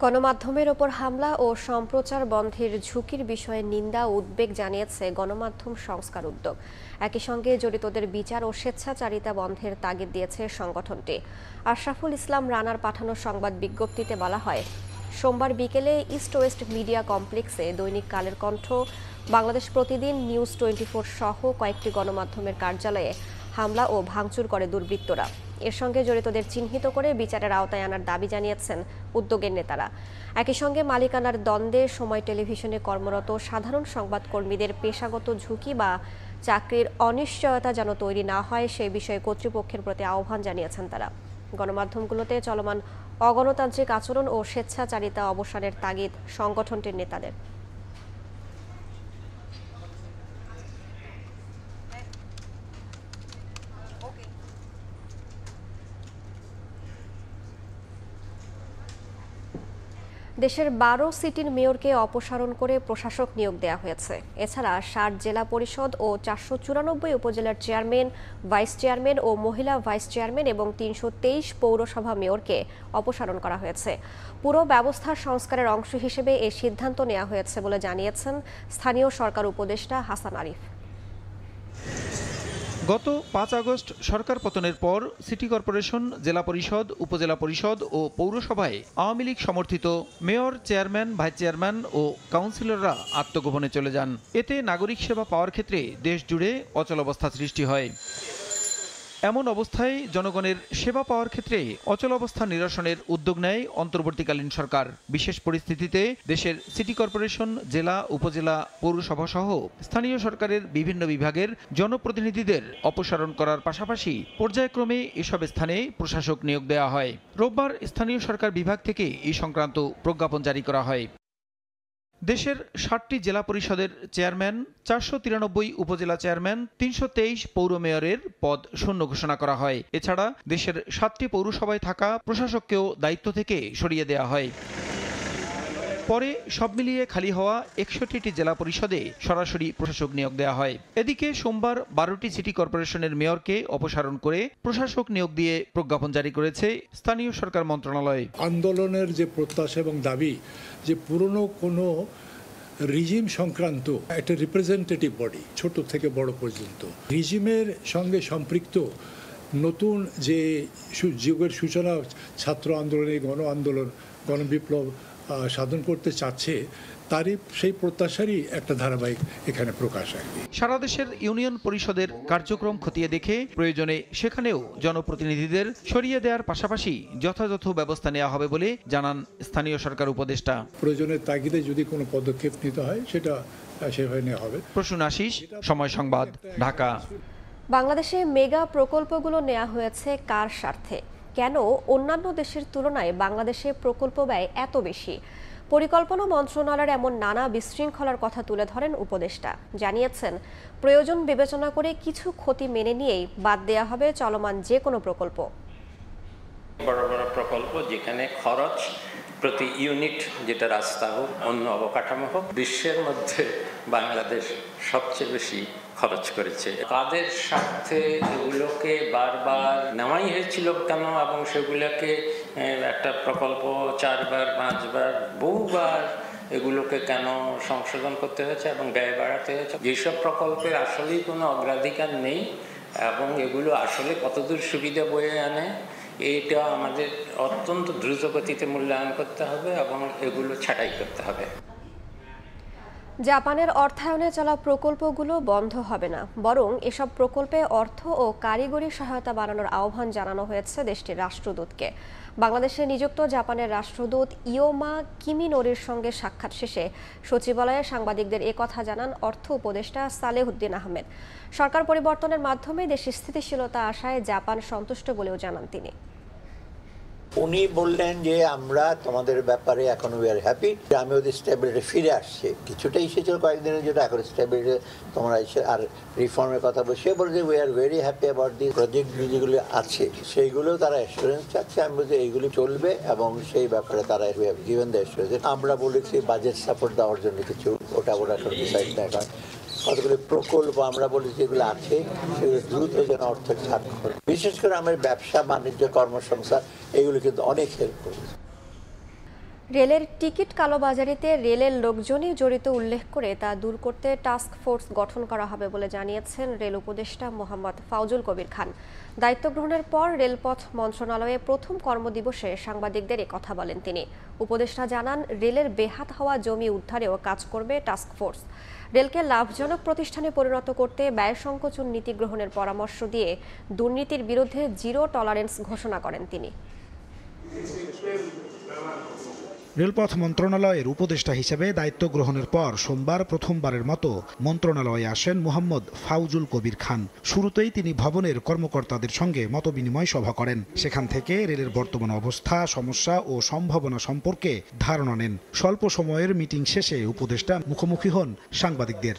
গণমাধ্যমের ওপর হামলা ও সম্প্রচার বন্ধের ঝুঁকির বিষয়ে নিন্দা ও উদ্বেগ জানিয়েছে গণমাধ্যম সংস্কার উদ্যোগ। একই সঙ্গে জড়িতদের বিচার ও স্বেচ্ছাচারিতা বন্ধের তাগিদ দিয়েছে সংগঠনটি। আশরাফুল ইসলাম রানার পাঠানো সংবাদ বিজ্ঞপ্তিতে বলা হয়, সোমবার বিকেলে ইস্ট ওয়েস্ট মিডিয়া কমপ্লেক্সে দৈনিক কালের কণ্ঠ, বাংলাদেশ প্রতিদিন, নিউজ 24 সহ কয়েকটি গণমাধ্যমের কার্যালয়ে হামলা ও ভাঙচুর করে দুর্বৃত্তরা। এর সঙ্গে জড়িতদের চিহ্নিত করে বিচারের আওতায় আনার দাবি জানিয়েছেন উদ্যোগের নেতারা। একই সঙ্গে মালিকানার দ্বন্দ্বে সময় টেলিভিশনে কর্মরত সাধারণ সংবাদকর্মীদের পেশাগত ঝুঁকি বা চাকরির অনিশ্চয়তা যেন তৈরি না হয় সে বিষয়ে কর্তৃপক্ষের প্রতি আহ্বান জানিয়েছেন তারা। গণমাধ্যমগুলোতে চলমান অগণতান্ত্রিক আচরণ ও স্বেচ্ছাচারিতা অবসানের তাগিদ সংগঠনটির নেতাদের। দেশের 12 সিটির মেয়রকে অপসারণ করে প্রশাসক নিয়োগ দেওয়া হয়েছে। এছাড়া 60 জেলা পরিষদ ও 494 উপজেলার চেয়ারম্যান, ভাইস চেয়ারম্যান ও মহিলা ভাইস চেয়ারম্যান এবং 323 পৌরসভা মেয়রকে অপসারণ করা হয়েছে। পুরো ব্যবস্থা সংস্কারের অংশ হিসেবে এই সিদ্ধান্ত নেওয়া হয়েছে বলে জানিয়েছেন স্থানীয় সরকার উপদেষ্টা হাসান আরিফ। গত 5 আগস্ট সরকার পতনের পর সিটি কর্পোরেশন, জেলা পরিষদ, উপজেলা পরিষদ ও পৌরসভায় আওয়ামী লীগ সমর্থিত মেয়র, চেয়ারম্যান, ভাইস চেয়ারম্যান ও কাউন্সিলররা আত্মগোপনে চলে যান। এতে নাগরিক সেবা পাওয়ার ক্ষেত্রে দেশ জুড়ে অচলাবস্থা সৃষ্টি হয়। এমন অবস্থায় জনগণের সেবা পাওয়ার ক্ষেত্রে অচলাবস্থা নিরসনের উদ্যোগ নেয় অন্তর্বর্তীকালীন সরকার। বিশেষ পরিস্থিতিতে দেশের সিটি কর্পোরেশন, জেলা, উপজেলা, পৌরসভা সহ স্থানীয় সরকারের বিভিন্ন বিভাগের জনপ্রতিনিধিদের অপসারণ করার পাশাপাশি পর্যায়ক্রমে এসব স্থানে প্রশাসক নিয়োগ দেওয়া হয়। রোববার স্থানীয় সরকার বিভাগ থেকে এই সংক্রান্ত প্রজ্ঞাপন জারি করা হয়। দেশের 60টি জেলা পরিষদের চেয়ারম্যান, 493 উপজেলা চেয়ারম্যান, 323 পৌর মেয়রের পদ শূন্য ঘোষণা করা হয়। এছাড়া দেশের 7টি পৌরসভায় থাকা প্রশাসককেও দায়িত্ব থেকে সরিয়ে দেওয়া হয়। পরে সব মিলিয়ে খালি হওয়া 61টি জেলা পরিষদে সরাসরি প্রশাসক নিয়োগ দেওয়া হয়। এদিকে সোমবার 12টি সিটি কর্পোরেশনের মেয়রকে অপসারণ করে প্রশাসক নিয়োগ দিয়ে প্রজ্ঞাপন জারি করেছে স্থানীয় সরকার মন্ত্রণালয়। আন্দোলনের যে প্রত্যাশা এবং দাবি যে পুরনো কোনো রিজিম সংক্রান্ত একটা রিপ্রেজেন্টেটিভ বডি, ছোট থেকে বড় পর্যন্ত রিজিমের সঙ্গে সম্পৃক্ত নতুন যে যুগের সূচনা ছাত্র আন্দোলনে গণ আন্দোলন গণবিপ্লব সাধন করতে চাচ্ছে, তারই সেই প্রত্যাশারই একটা ধারাবাহিক এখানে প্রকাশ হয়। সারা দেশের ইউনিয়ন পরিষদের কার্যক্রম খতিয়ে দেখে প্রয়োজনে সেখানেও জনপ্রতিনিধিদের সরিয়ে দেওয়ার পাশাপাশি যথাযথ ব্যবস্থা নেওয়া হবে বলে জানান স্থানীয় সরকার উপদেষ্টা। প্রয়োজনের তাগিদে যদি কোনো পদক্ষেপ নিতে হয় সেটা সেভাবে নেওয়া হবে। প্রসূন আশিস, সময় সংবাদ, ঢাকা। বাংলাদেশে মেগা প্রকল্পগুলো নেওয়া হয়েছে কার স্বার্থে? কেন অন্যান্য দেশের তুলনায় বাংলাদেশে প্রকল্প ব্যয় এত বেশি? পরিকল্পনা মন্ত্রণালয়ের এমন নানা বিশৃঙ্খলার কথা তুলে ধরেন উপদেষ্টা। জানিয়েছেন, প্রয়োজন বিবেচনা করে কিছু ক্ষতি মেনে নিয়েই বাদ দেয়া হবে চলমান যে কোনো প্রকল্প। বড় বড় প্রকল্প যেখানে খরচ প্রতি ইউনিট, যেটা রাস্তা হোক অন্য অবকাঠামো হোক, বিশ্বের মধ্যে বাংলাদেশ সবচেয়ে বেশি খরচ করেছে। কাদের স্বার্থে এগুলোকে বারবার নেওয়াই হয়েছিল কেন, এবং সেগুলোকে একটা প্রকল্প 4 বার 5 বার বহুবার এগুলোকে কেন সংশোধন করতে হয়েছে এবং ব্যয় বাড়াতে হয়েছে? যেসব প্রকল্পের আসলেই কোনো অগ্রাধিকার নেই এবং এগুলো আসলে কতদূর সুবিধা বয়ে আনে, এটা আমাদের অত্যন্ত দ্রুত গতিতে মূল্যায়ন করতে হবে এবং এগুলো ছাঁটাই করতে হবে। জাপানের অর্থায়নে চলা প্রকল্পগুলো বন্ধ হবে না, বরং এসব প্রকল্পে অর্থ ও কারিগরি সহায়তা বাড়ানোর আহ্বান জানানো হয়েছে দেশটির রাষ্ট্রদূতকে। বাংলাদেশে নিযুক্ত জাপানের রাষ্ট্রদূত ইয়োমা কিমিনোরির সঙ্গে সাক্ষাৎ শেষে সচিবালয়ে সাংবাদিকদের একথা জানান অর্থ উপদেষ্টা সালেহুদ্দিন আহমেদ। সরকার পরিবর্তনের মাধ্যমে দেশে স্থিতিশীলতা আসায় জাপান সন্তুষ্ট বলেও জানান তিনি। উনি বললেন যে আমরা তোমাদের ব্যাপারে এখন উই আর হ্যাপি, আমি ওদের স্টেবিলিটি ফিরে আসছে, কিছুটা এসেছিল কয়েকদিনের জন্য, এখন স্টেবিলিটি তোমরা এসে আর রিফর্মের কথা বলছে। বলে যে we are very happy about the project যেগুলো আছে সেইগুলো তারা অ্যাসুরেন্স চাচ্ছে। আমি বলছি এইগুলি চলবে এবং সেই ব্যাপারে তারা গিভেন দ্য অ্যাসুরেন্স। আমরা বলেছি বাজেট সাপোর্ট দেওয়ার জন্য কিছু, ওটা ডিসাইড না করা। কতগুলি প্রকল্প আমরা বলেছি যেগুলো আছে সেগুলো দ্রুত যেন অর্থ ছাড় করে, বিশেষ করে আমার ব্যবসা বাণিজ্য কর্মসংস্থান এগুলো কিন্তু অনেক হেল্প করবে। রেলের টিকিট কালোবাজারিতে রেলের লোকজনই জড়িত উল্লেখ করে তা দূর করতে টাস্ক ফোর্স গঠন করা হবে বলে জানিয়েছেন রেল উপদেষ্টা মোহাম্মদ ফাউজুল কবির খান। দায়িত্ব গ্রহণের পর রেলপথ মন্ত্রণালয়ে প্রথম কর্মদিবসে সাংবাদিকদের কথা বলেন তিনি। উপদেষ্টা জানান, রেলের বেহাত হওয়া জমি উদ্ধারেও কাজ করবে টাস্ক ফোর্স। রেলকে লাভজনক প্রতিষ্ঠানে পরিণত করতে ব্যয় সংকোচন নীতি গ্রহণের পরামর্শ দিয়ে দুর্নীতির বিরুদ্ধে জিরো টলারেন্স ঘোষণা করেন তিনি। রেলপথ মন্ত্রণালয়ের উপদেষ্টা হিসেবে দায়িত্ব গ্রহণের পর সোমবার প্রথমবারের মতো মন্ত্রণালয়ে আসেন মোহাম্মদ ফাউজুল কবির খান। শুরুতেই তিনি ভবনের কর্মকর্তাদের সঙ্গে মতবিনিময় সভা করেন। সেখান থেকে রেলের বর্তমান অবস্থা, সমস্যা ও সম্ভাবনা সম্পর্কে ধারণা নেন। স্বল্প সময়ের মিটিং শেষে উপদেষ্টা মুখোমুখি হন সাংবাদিকদের।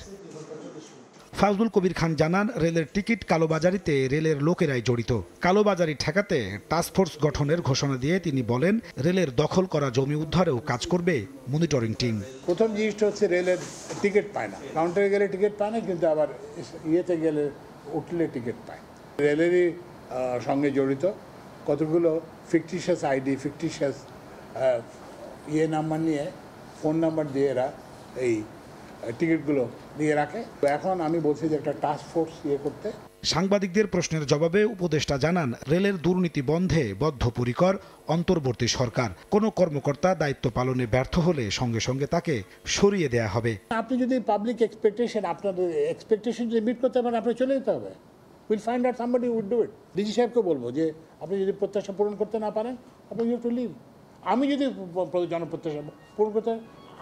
ফাউজুল কবির খান জানান, রেলের টিকিট কালোবাজারিতে রেলের লোকেরাই জড়িত। কালোবাজারি ঠেকাতে টাস্কফোর্স গঠনের ঘোষণা দিয়ে তিনি বলেন, রেলের দখল করা জমি উদ্ধারেও কাজ করবে মনিটরিং টিম। প্রথম জিনিসটা হচ্ছে রেলের টিকিট পায় না, কাউন্টারে গেলে টিকিট পায় না, কিন্তু আবার ইয়েতে গেলে উঠলে টিকিট পায়। রেলেরই সঙ্গে জড়িত কতগুলো ফিকটিশিয়াস আইডি, ফিকটিশিয়াস নাম্বার নিয়ে, ফোন নাম্বার দিয়ে এরা এই টিকিটগুলো নিয়ে রাখে। তো এখন আমি বলছি যে একটা টাস্ক ফোর্স করতে। সাংবাদিকদের প্রশ্নের জবাবে উপদেষ্টা জানান, রেলের দুর্নীতি বন্ধে বদ্ধপরিকর অন্তর্বর্তী সরকার। কোনো কর্মকর্তা দায়িত্ব পালনে ব্যর্থ হলে সঙ্গে সঙ্গে তাকে সরিয়ে দেয়া হবে। আপনি যদি পাবলিক এক্সপেকটেশন, আপনাদের এক্সপেকটেশন যদি মিট করতে পারেন, আপনাকে চলে যেতে হবে। Will find out somebody will do it. DG সাহেবকে বলবো যে আপনি যদি প্রত্যাশা পূরণ করতে না পারেন, আপনি ইউ হ্যাভ টু লিভ। আমি যদি জনপ্রত্যাশা পূরণ করতে,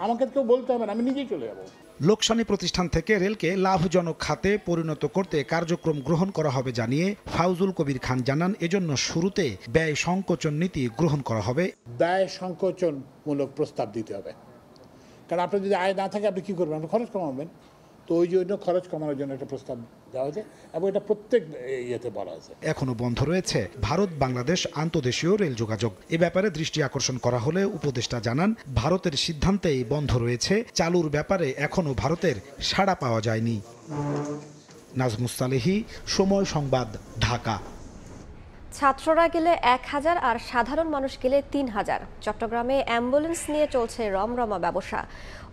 আমাকে কেউ বলতে হবে না, আমি নিজেই চলে যাবো। লোকসানি প্রতিষ্ঠান থেকে রেলকে লাভজনক খাতে পরিণত করতে কার্যক্রম গ্রহণ করা হবে জানিয়ে ফাউজুল কবির খান জানান, এজন্য শুরুতে ব্যয় সংকোচন নীতি গ্রহণ করা হবে। ব্যয় সংকোচনমূলক প্রস্তাব দিতে হবে, কারণ আপনার যদি আয় না থাকে আপনি কী করবেন? আপনি খরচ কমাবেন। তো ওই জন্য খরচ কমানোর জন্য একটা প্রস্তাব দেওয়া যায়, এবং এটা প্রত্যেক ইয়েতে বলা আছে। এখনো বন্ধ রয়েছে ভারত বাংলাদেশ আন্তদেশীয় রেল যোগাযোগ। এ ব্যাপারে দৃষ্টি আকর্ষণ করা হলে উপদেষ্টা জানান, ভারতের সিদ্ধান্তেই বন্ধ রয়েছে, চালুর ব্যাপারে এখনো ভারতের সাড়া পাওয়া যায়নি। নাজমুস সালেহী, সময় সংবাদ, ঢাকা। ছাত্ররা গেলে 1000 আর সাধারণ মানুষ গেলে 3000। চট্টগ্রামে অ্যাম্বুলেন্স নিয়ে চলছে রমরমা ব্যবসা।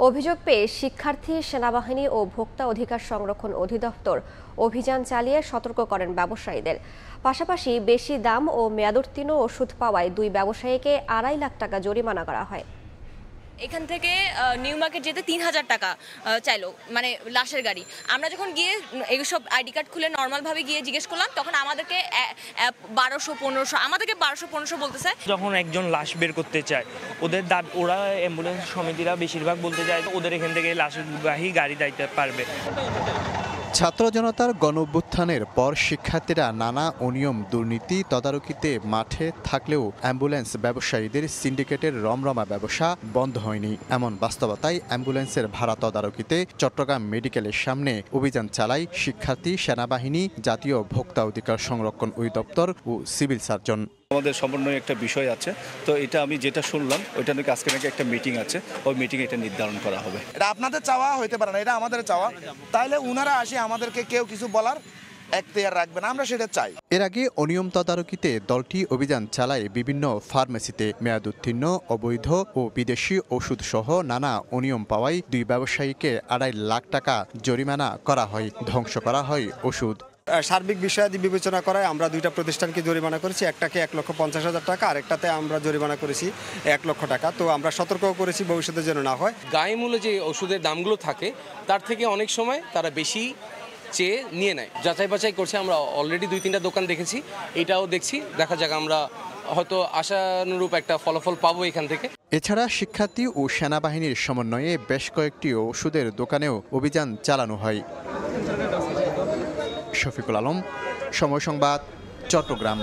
অভিযোগ পেয়ে শিক্ষার্থী, সেনাবাহিনী ও ভোক্তা অধিকার সংরক্ষণ অধিদপ্তর অভিযান চালিয়ে সতর্ক করেন ব্যবসায়ীদের। পাশাপাশি বেশি দাম ও মেয়াদোত্তীর্ণ ওষুধ পাওয়ায় 2 ব্যবসায়ীকে 2.5 লাখ টাকা জরিমানা করা হয়। এখান থেকে নিউ মার্কেট যেতে 3000 টাকা চাইলো, মানে লাশের গাড়ি। আমরা যখন গিয়ে এইসব আইডি কার্ড খুলে নর্মালভাবে গিয়ে জিজ্ঞেস করলাম, তখন আমাদেরকে 1200-1500, আমাদেরকে 1200-1500 বলতেছে। যখন একজন লাশ বের করতে চায়, ওদের ওরা অ্যাম্বুলেন্স সমিতিরা বেশিরভাগ বলতে চায় ওদের এখান থেকে লাশবাহী গাড়ি দিতে পারবে। ছাত্র জনতার গণঅভ্যুত্থানের পর শিক্ষার্থীরা নানা অনিয়ম, দুর্নীতি তদারকিতে মাঠে থাকলেও অ্যাম্বুলেন্স ব্যবসায়ীদের সিন্ডিকেটের রমরমা ব্যবসা বন্ধ হয়নি। এমন বাস্তবতায় অ্যাম্বুলেন্সের ভাড়া তদারকিতে চট্টগ্রাম মেডিকেলের সামনে অভিযান চালায় শিক্ষার্থী, সেনাবাহিনী, জাতীয় ভোক্তা অধিকার সংরক্ষণ অধিদপ্তর ও সিভিল সার্জন। আমাদের সমন্বয় একটা বিষয় আছে, তো এটা আমি যেটা শুনলাম ওইটা নাকি আজকে নাকি একটা মিটিং আছে, ওই মিটিংয়ে এটা নির্ধারণ করা হবে। এটা আপনাদের চাওয়া হইতে পারে না, এটা আমাদের চাওয়া। তাইলে উনারা আসে আমাদেরকে কেউ কিছু বলার এখতিয়ার রাখবে না, আমরা সেটা চাই। এর আগে অনিয়ম তদারকিতে দলটি অভিযান চালায় বিভিন্ন ফার্মেসিতে। মেয়াদোত্তীর্ণ, অবৈধ ও বিদেশি ওষুধ সহ নানা অনিয়ম পাওয়ায় 2 ব্যবসায়ীকে 2.5 লাখ টাকা জরিমানা করা হয়, ধ্বংস করা হয় ওষুধ। সার্বিক বিষয়াদি বিবেচনা করায় আমরা 2টা প্রতিষ্ঠানকে জরিমানা করেছি। একটাকে 1,50,000 টাকা, আরেকটাতে আমরা জরিমানা করেছি 1 লক্ষ টাকা। তো আমরা সতর্ক করেছি ভবিষ্যতে যেন না হয়। গায়ে মূল্যে যে ওষুধের দামগুলো থাকে তার থেকে অনেক সময় তারা বেশি চেয়ে নিয়ে নেয়। যাচাই বাছাই করছে, আমরা অলরেডি 2-3টা দোকান দেখেছি, এটাও দেখছি। দেখা যাক, আমরা হয়তো আশানুরূপ একটা ফলাফল পাবো এখান থেকে। এছাড়া শিক্ষার্থী ও সেনাবাহিনীর সমন্বয়ে বেশ কয়েকটি ওষুধের দোকানেও অভিযান চালানো হয়। শফিকুল আলম, সময় সংবাদ, চট্টগ্রাম।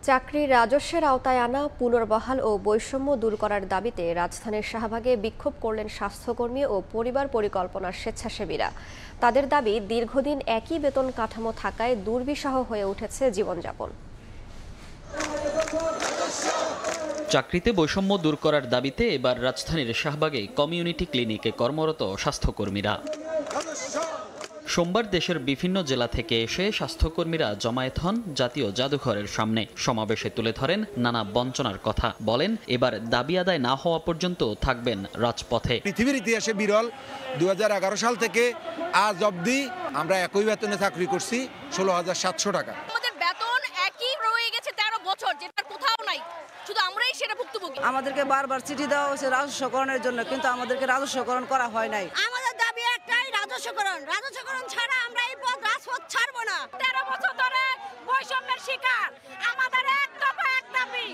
চাকরির রাজস্বের আওতায় আনা, পুনর্বহাল ও বৈষম্য দূর করার দাবিতে রাজধানীর শাহবাগে বিক্ষোভ করলেন স্বাস্থ্যকর্মী ও পরিবার পরিকল্পনার স্বেচ্ছাসেবীরা। তাদের দাবি, দীর্ঘদিন একই বেতন কাঠামো থাকায় দুর্বিষহ হয়ে উঠেছে জীবনযাপন। চাকরিতে বৈষম্য দূর করার দাবিতে এবার রাজধানীর শাহবাগে কমিউনিটি ক্লিনিকে কর্মরত স্বাস্থ্যকর্মীরা। সোমবার দেশের বিভিন্ন জেলা থেকে এসে স্বাস্থ্যকর্মীরা জমায়েত হন জাতীয় জাদুঘরের সামনে। সমাবেশে তুলে ধরেন নানা বঞ্চনার কথা। বলেন, এবার দাবি আদায় না হওয়া পর্যন্ত থাকবেন রাজপথে। পৃথিবীর ইতিহাসে বিরল, 2011 সাল থেকে আজ অবধি আমরা একই বেতনে চাকরি করছি, 16,700 টাকা। আমাদের বেতন একই রয়ে গেছে 13 বছর, যেটা কোথাও নাই, শুধু আমরাই সেটা ভুক্তভোগী। আমাদেরকে বারবার চিঠি দেওয়া হয়েছে রাজস্বকরণের জন্য, কিন্তু আমাদেরকে রাজস্বকরণ করা হয় নাই। আমাদের দাবি একটাই, রাজস্বকরণ। রাজস্বকরণ ছাড়া আমরা এই রাজপথ ছাড়বো না। 13 বছর ধরে বৈষম্যের শিকার, আমাদের এক দফা এক দাবি,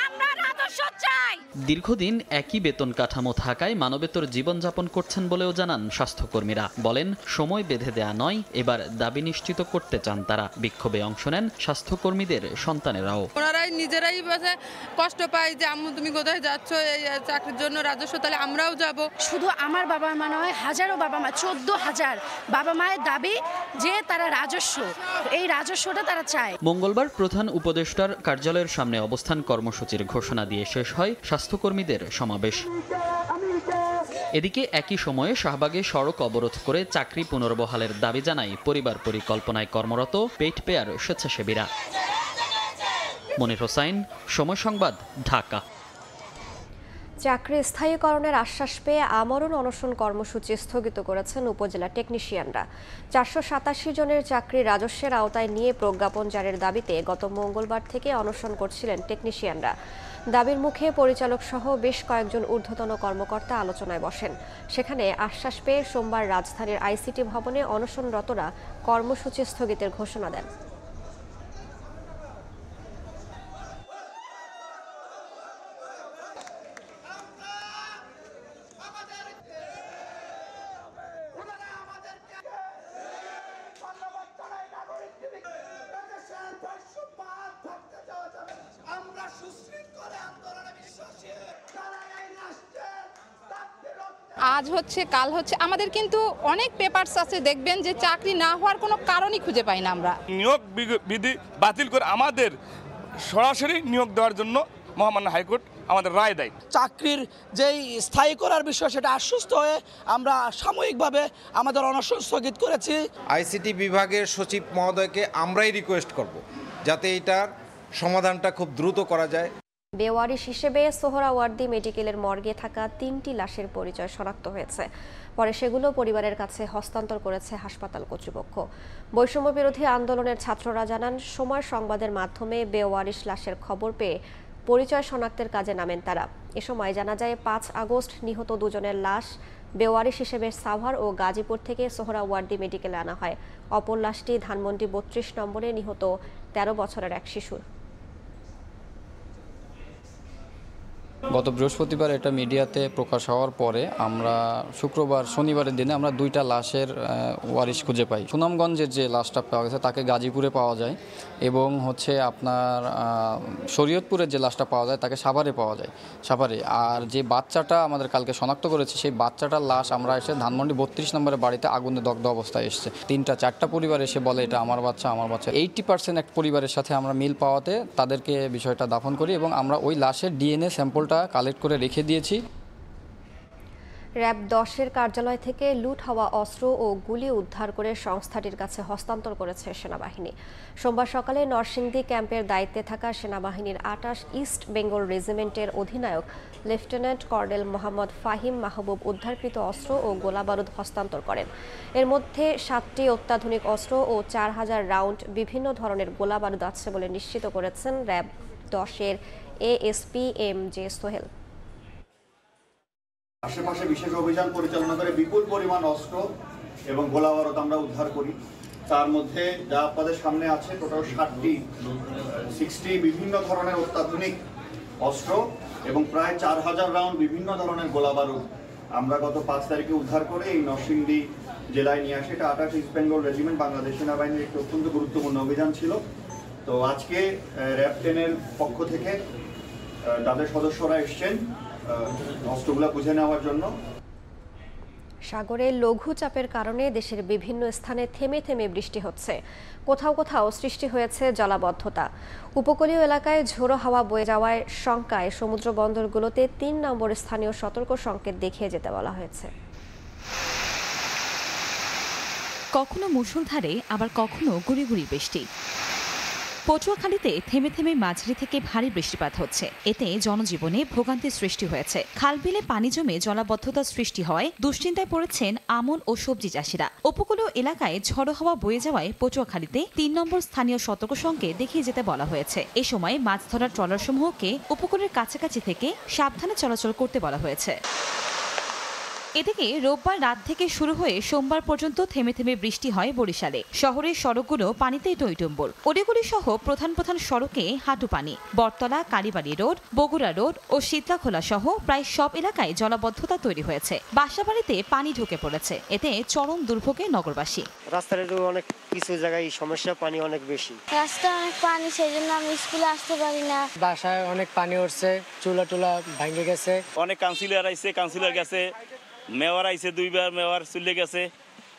আমরা রাজস্ব চাই। দীর্ঘদিন একই বেতন কাঠামো থাকায় মানবেতর জীবনযাপন করছেন বলেও জানান স্বাস্থ্যকর্মীরা। বলেন, সময় বেঁধে দেয়া নয়, এবার দাবি নিশ্চিত করতে চান তারা। বিক্ষোভে অংশ নেন স্বাস্থ্যকর্মীদের সন্তানেরাও। ওনারাই নিজেরাই কষ্ট পায় যে আম্মু তুমি কোথায় যাচ্ছ এই চাকরির জন্য রাজস্ব, তাহলে আমরাও যাব। শুধু আমার বাবা মা নয়, হাজারো বাবা মা, 14,000 বাবা মায়ের দাবি যে তারা রাজস্ব, এই রাজস্বটা তারা চায়। মঙ্গলবার প্রধান উপদেষ্টার কার্যালয়ের সামনে অবস্থান কর্মসূচির ঘোষণা দিয়ে শেষ হয় স্বাস্থ্যকর্মীদের সমাবেশ। এদিকে একই সময়ে শাহবাগে সড়ক অবরোধ করে চাকরি পুনর্বহালের দাবি জানায় পরিবার পরিকল্পনায় কর্মরত পেইড পেয়ার স্বেচ্ছাসেবীরা। মনির হোসাইন, সময় সংবাদ, ঢাকা। চাকরি স্থায়ীকরণের আশ্বাস পেয়ে আমরণ অনশন কর্মসূচি স্থগিত করেছেন উপজেলা টেকনিশিয়ানরা। 487 জনের চাকরি রাজস্বের আওতায় নিয়ে প্রজ্ঞাপন জারির দাবিতে গত মঙ্গলবার থেকে অনশন করছিলেন টেকনিশিয়ানরা। দাবির মুখে পরিচালক সহ বেশ কয়েকজন ঊর্ধ্বতন কর্মকর্তা আলোচনায় বসেন। সেখানে আশ্বাস পেয়ে সোমবার রাজধানীর আইসিটি ভবনে অনশনরতরা কর্মসূচি স্থগিতের ঘোষণা দেন। আজ হচ্ছে কাল হচ্ছে, আমাদের কিন্তু অনেক পেপারস আছে, দেখবেন যে চাকরি না হওয়ার কোনো কারণই খুঁজে পাই না আমরা। নিয়োগ বিধি বাতিল করে আমাদের সরাসরি নিয়োগ দেওয়ার জন্য মহামান্য হাইকোর্ট আমাদের রায় দেয়। চাকরির যেই স্থায়ী করার বিষয় সেটা আশ্বস্ত হয়ে আমরা সাময়িকভাবে আমাদের অনশন স্থগিত করেছি। আইসিটি বিভাগের সচিব মহোদয়কে আমরাই রিকোয়েস্ট করব যাতে এটার সমাধানটা খুব দ্রুত করা যায়। বেওয়ারিশ হিসেবে সোহরাওয়ার্দী মেডিকেলের মর্গে থাকা 3টি লাশের পরিচয় শনাক্ত হয়েছে। পরে সেগুলো পরিবারের কাছে হস্তান্তর করেছে হাসপাতাল কর্তৃপক্ষ। বৈষম্য বিরোধী আন্দোলনের ছাত্ররা জানান, সময় সংবাদের মাধ্যমে বেওয়ারিশ লাশের খবর পেয়ে পরিচয় শনাক্তের কাজে নামেন তারা। এ সময় জানা যায় 5 আগস্ট নিহত দুজনের লাশ বেওয়ারিশ হিসেবে সাভার ও গাজীপুর থেকে সোহরাওয়ার্দী মেডিকেলে আনা হয়। অপর লাশটি ধানমন্ডি 32 নম্বরে নিহত 13 বছরের এক শিশুর। গত বৃহস্পতিবার এটা মিডিয়াতে প্রকাশ হওয়ার পরে আমরা শনিবারের দিনে আমরা 2টা লাশের ওয়ারিশ খুঁজে পাই। সুনামগঞ্জের যে লাশটা পাওয়া গেছে তাকে গাজীপুরে পাওয়া যায় এবং আপনার শরীয়তপুরের যে লাশটা পাওয়া যায় তাকে সাভারে পাওয়া যায়, সাভারে। আর যে বাচ্চাটা আমাদের কালকে শনাক্ত করেছে সেই বাচ্চাটার লাশ আমরা এসে ধানমন্ডি 32 নম্বরের বাড়িতে আগুনে দগ্ধ অবস্থায় এসেছে। 3-4টা পরিবার এসে বলে এটা আমার বাচ্চা। 80% এক পরিবারের সাথে আমরা মিল পাওয়াতে তাদেরকে বিষয়টা দাফন করি এবং আমরা ওই লাশের ডিএনএ স্যাম্পলটা কালেক্ট করে রেখে দিয়েছি। র‍্যাব 10-এর কার্যালয় থেকে লুট হওয়া অস্ত্র ও গুলি উদ্ধার করে সংস্থাটির কাছে হস্তান্তর করেছে সেনাবাহিনী। সোমবার সকালে নরসিংদী ক্যাম্পের দায়িত্বে থাকা সেনাবাহিনীর 28 ইস্ট বেঙ্গল রেজিমেন্টের অধিনায়ক লেফটেন্যান্ট কর্নেল মোহাম্মদ ফাহিম মাহবুব উদ্ধারকৃত অস্ত্র ও গোলাবারুদ হস্তান্তর করেন। এর মধ্যে 7টি অত্যাধুনিক অস্ত্র ও 4000 রাউন্ড বিভিন্ন ধরনের গোলাবারুদ আছে বলে নিশ্চিত করেছেন র‍্যাব 10-এর এএসপি এম.জে. সোহেল। আশেপাশে বিশেষ অভিযান পরিচালনা করে বিপুল পরিমাণ অস্ত্র এবং গোলাবারুদ আমরা উদ্ধার করি। তার মধ্যে যা আপনাদের সামনে আছে টোটাল 60 বিভিন্ন ধরনের অত্যাধুনিক অস্ত্র এবং প্রায় 4000 রাউন্ড বিভিন্ন ধরনের গোলাবারুদ আমরা গত 5 তারিখে উদ্ধার করে এই নরসিংদী জেলায় নিয়ে আসি। এটা 28 ইস্ট বেঙ্গল রেজিমেন্ট বাংলাদেশ সেনাবাহিনীর একটি অত্যন্ত গুরুত্বপূর্ণ অভিযান ছিল। তো আজকে র‍্যাব 10-এর পক্ষ থেকে তাদের সদস্যরা এসছেন অস্ত্রগুলো বুঝে নেওয়ার জন্য। সাগরে লঘুচাপের কারণে দেশের বিভিন্ন স্থানে থেমে থেমে বৃষ্টি হচ্ছে। কোথাও কোথাও সৃষ্টি হয়েছে জলাবদ্ধতা। উপকূলীয় এলাকায় ঝোড়ো হাওয়া বয়ে যাওয়ার শঙ্কায় সমুদ্র বন্দরগুলোতে 3 নম্বর স্থানীয় সতর্ক সংকেত দেখিয়ে যেতে বলা হয়েছে। কখনো মুষলধারে আবার কখনো গুড়ি গুড়ি বৃষ্টি। পটুয়াখালীতে থেমে থেমে মাঝারি থেকে ভারী বৃষ্টিপাত হচ্ছে। এতে জনজীবনে ভোগান্তির সৃষ্টি হয়েছে। খালবিলে পানি জমে জলাবদ্ধতার সৃষ্টি হয় দুশ্চিন্তায় পড়েছেন আমন ও সবজি চাষিরা। উপকূলীয় এলাকায় ঝড়ো হাওয়া বয়ে যাওয়ায় পটুয়াখালীতে 3 নম্বর স্থানীয় সতর্ক সংকেত দেখিয়ে যেতে বলা হয়েছে। এ সময় মাছ ধরার ট্রলারসমূহকে উপকূলের কাছাকাছি থেকে সাবধানে চলাচল করতে বলা হয়েছে। এদিকে রোববার রাত থেকে শুরু হয়ে সোমবার পর্যন্ত থেমে থেমে বৃষ্টি হয় বরিশালে। শহরের সড়কগুলো পানিতে টইটুম্বুর। অলিগলি সহ প্রধান প্রধান সড়কে হাঁটু পানি। বটতলা, কালীবাড়ি রোড, বগুড়া রোড ও শীতলাখোলা সহ প্রায় সব এলাকায় জলাবদ্ধতা তৈরি হয়েছে। বাসাবাড়িতে পানি ঢুকে পড়েছে। এতে চরম দুর্ভোগে নগরবাসী। রাস্তার অনেক কিছু জায়গায় সমস্যা, পানি অনেক বেশি। রাস্তায় অনেক পানি, সেই জন্য আমি স্কুলে আসতে পারি না। বাসায় অনেক পানি উঠছে, চুলা টুলা ভেঙে গেছে। অনেক কাউন্সিলর আইছে, কাউন্সিলর গেছে, মেয়র আইছে, 2বার মেয়র চলে গেছে,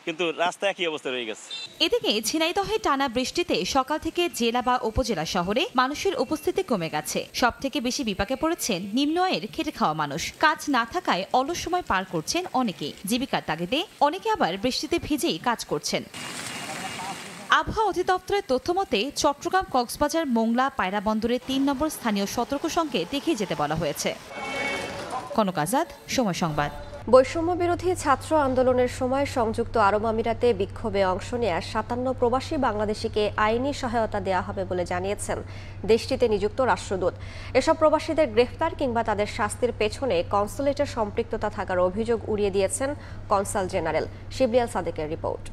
কিন্তু রাস্তা একই অবস্থা রয়ে গেছে। এদিকে ঝিনাইদহে টানা বৃষ্টিতে সকাল থেকে জেলা বা উপজেলা শহরে মানুষের উপস্থিতি কমে গেছে। সবথেকে বেশি বিপাকে পড়েছেন নিম্ন আয়ের খেটে খাওয়া মানুষ। কাজ না থাকায় অলস সময় পার করছেন অনেকেই। জীবিকার তাগিদে অনেকে আবার বৃষ্টিতে ভিজেই কাজ করছেন। আবহাওয়া অধিদপ্তরের তথ্যমতে চট্টগ্রাম, কক্সবাজার, মোংলা, পায়রা বন্দরে 3 নম্বর স্থানীয় সতর্ক সংকেত দেখিয়ে যেতে বলা হয়েছে। কনক আজাদ, সময় সংবাদ। বৈষম্য বিরোধী ছাত্র আন্দোলনের সময় সংযুক্ত আরব আমিরাতে বিক্ষোভে অংশ নেয়া 57 প্রবাসী বাংলাদেশিকে আইনি সহায়তা দেওয়া হবে বলে জানিয়েছেন দেশটিতে নিযুক্ত রাষ্ট্রদূত। এসব প্রবাসীদের গ্রেফতার কিংবা তাদের শাস্তির পেছনে কনসুলেটের সম্পৃক্ততা থাকার অভিযোগ উড়িয়ে দিয়েছেন কনসাল জেনারেল। শিবরিয়াল সাদেকের রিপোর্ট।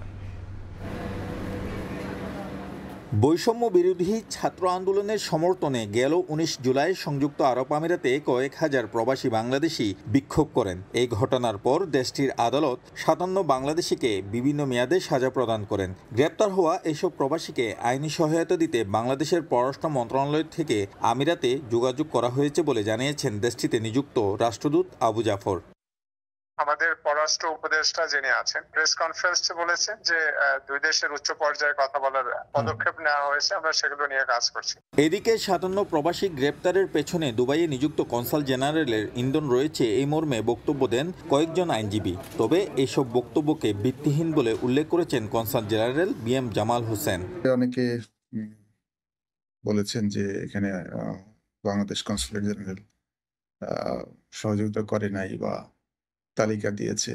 বৈষম্য বিরোধী ছাত্র আন্দোলনের সমর্থনে গেল 19 জুলাই সংযুক্ত আরব আমিরাতে কয়েক হাজার প্রবাসী বাংলাদেশি বিক্ষোভ করেন। এই ঘটনার পর দেশটির আদালত 57 বাংলাদেশিকে বিভিন্ন মেয়াদে সাজা প্রদান করেন। গ্রেপ্তার হওয়া এসব প্রবাসীকে আইনি সহায়তা দিতে বাংলাদেশের পররাষ্ট্র মন্ত্রণালয় থেকে আমিরাতে যোগাযোগ করা হয়েছে বলে জানিয়েছেন দেশটিতে নিযুক্ত রাষ্ট্রদূত আবু জাফর। আমাদের পররাষ্ট্র উপদেষ্টা যিনি আছেন প্রেস কনফারেন্সে বলেছেন যে দুই দেশের উচ্চ পর্যায়ে কথা বলার পদক্ষেপ নেওয়া হয়েছে, আমরা সেগুলো নিয়ে কাজ করছি। এদিকে 57 প্রবাসী গ্রেপ্তারের পেছনে দুবাইয়ে নিযুক্ত কনসাল জেনারেলের ইন্ধন রয়েছে এই মর্মে বক্তব্য দেন কয়েকজন আইনজীবী। তবে এসব বক্তব্যকে ভিত্তিহীন বলে উল্লেখ করেছেন consul general BM Jamal Hossain. অনেকে বলেছেন যে এখানে বাংলাদেশ কনসুলেট জেনারেল সহযোগিতা করে নাই বা তালিকা দিয়েছে,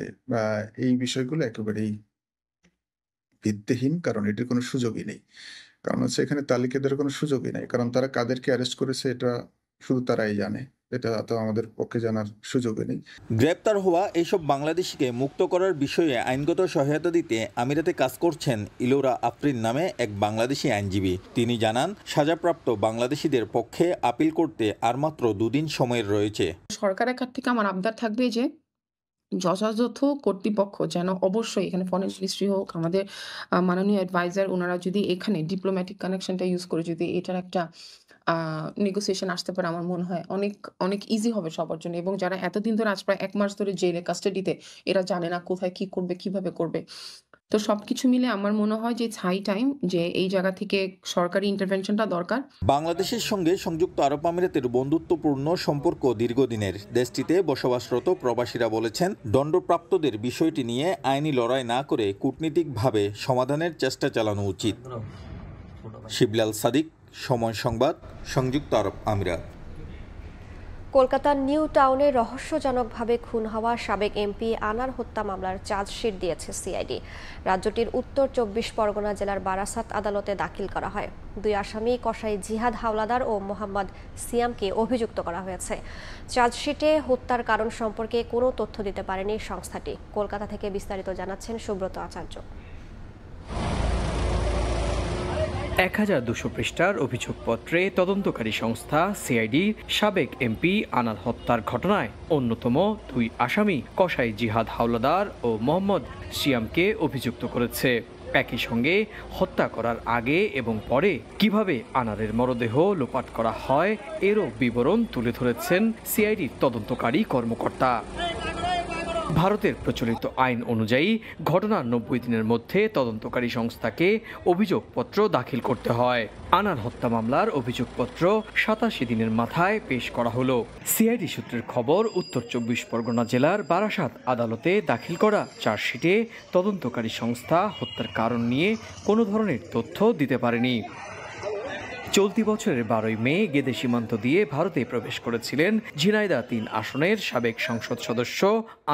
এই বিষয়গুলো একেবারেই ভিত্তিহীন, কারণ এটির কোনো সুযোগই নেই। কারণ হচ্ছে এখানে তালিকা দেওয়ার কোনো সুযোগই নেই, কারণ তারা কাদেরকে অ্যারেস্ট করেছে এটা শুধু তারাই জানে, এটা তো আমাদের পক্ষে জানার সুযোগই নেই। গ্রেপ্তার হওয়া এইসব বাংলাদেশিকে মুক্ত করার বিষয়ে আইনগত সহায়তা দিতে আমিরাতে কাজ করছেন ইলোরা আফরিন নামে এক বাংলাদেশি আইনজীবী। তিনি জানান, সাজাপ্রাপ্ত বাংলাদেশিদের পক্ষে আপিল করতে আর মাত্র 2 দিন সময় রয়েছে। সরকারের কাছ থেকে আমার আবদার থাকবে যে যথাযথ কর্তৃপক্ষ যেন অবশ্যই এখানে ফরেন মিনিস্ট্রি হোক, আমাদের মাননীয় অ্যাডভাইজার, ওনারা যদি এখানে ডিপ্লোম্যাটিক কানেকশনটা ইউজ করে যদি এটার একটা নেগোসিয়েশন আসতে পারে, আমার মনে হয় অনেক ইজি হবে সবার জন্য। এবং যারা এতদিন ধরে আজ প্রায় 1 মাস ধরে জেলে কাস্টাডিতে, এরা জানে না কোথায় কি করবে, কিভাবে করবে। তো সবকিছু মিলে আমার মনে হয় যে হাই টাইম যে এই জায়গা থেকে সরকারি ইন্টারভেনশনটা দরকার। বাংলাদেশের সঙ্গে সংযুক্ত আরব আমিরাতের বন্ধুত্বপূর্ণ সম্পর্ক দীর্ঘদিনের। দেশটিতে বসবাসরত প্রবাসীরা বলেছেন, দণ্ডপ্রাপ্তদের বিষয়টি নিয়ে আইনি লড়াই না করে কূটনীতিকভাবে সমাধানের চেষ্টা চালানো উচিত। শিবলাল সাদিক, সময় সংবাদ, সংযুক্ত আরব আমিরাত। কলকাতার নিউ টাউনে রহস্যজনকভাবে খুন হওয়া সাবেক এমপি আনার হত্যা মামলার চার্জশিট দিয়েছে সিআইডি। রাজ্যটির উত্তর 24 পরগনা জেলার বারাসাত আদালতে দাখিল করা হয়। 2 আসামি কসাই জিহাদ হাওলাদার ও মোহাম্মদ সিয়ামকে অভিযুক্ত করা হয়েছে। চার্জশিটে হত্যার কারণ সম্পর্কে কোনো তথ্য দিতে পারেনি সংস্থাটি। কলকাতা থেকে বিস্তারিত জানাচ্ছেন সুব্রত আচার্য। 1200 পৃষ্ঠার অভিযোগপত্রে তদন্তকারী সংস্থা সিআইডি সাবেক এমপি আনার হত্যার ঘটনায় অন্যতম 2 আসামি কসাই জিহাদ হাওলাদার ও মোহাম্মদ সিয়ামকে অভিযুক্ত করেছে। একই সঙ্গে হত্যা করার আগে এবং পরে কিভাবে আনারের মরদেহ লোপাট করা হয় এরও বিবরণ তুলে ধরেছেন সিআইডির তদন্তকারী কর্মকর্তা। ভারতের প্রচলিত আইন অনুযায়ী ঘটনার 90 দিনের মধ্যে তদন্তকারী সংস্থাকে অভিযোগপত্র দাখিল করতে হয়। আনার হত্যা মামলার অভিযোগপত্র 87 দিনের মাথায় পেশ করা হলো। সিআইডি সূত্রের খবর, উত্তর 24 পরগনা জেলার বারাসাত আদালতে দাখিল করা চার্জশিটে তদন্তকারী সংস্থা হত্যার কারণ নিয়ে কোনো ধরনের তথ্য দিতে পারেনি। চলতি বছরের 12 মে গেদে সীমান্ত দিয়ে ভারতে প্রবেশ করেছিলেন ঝিনাইদহ 3 আসনের সাবেক সংসদ সদস্য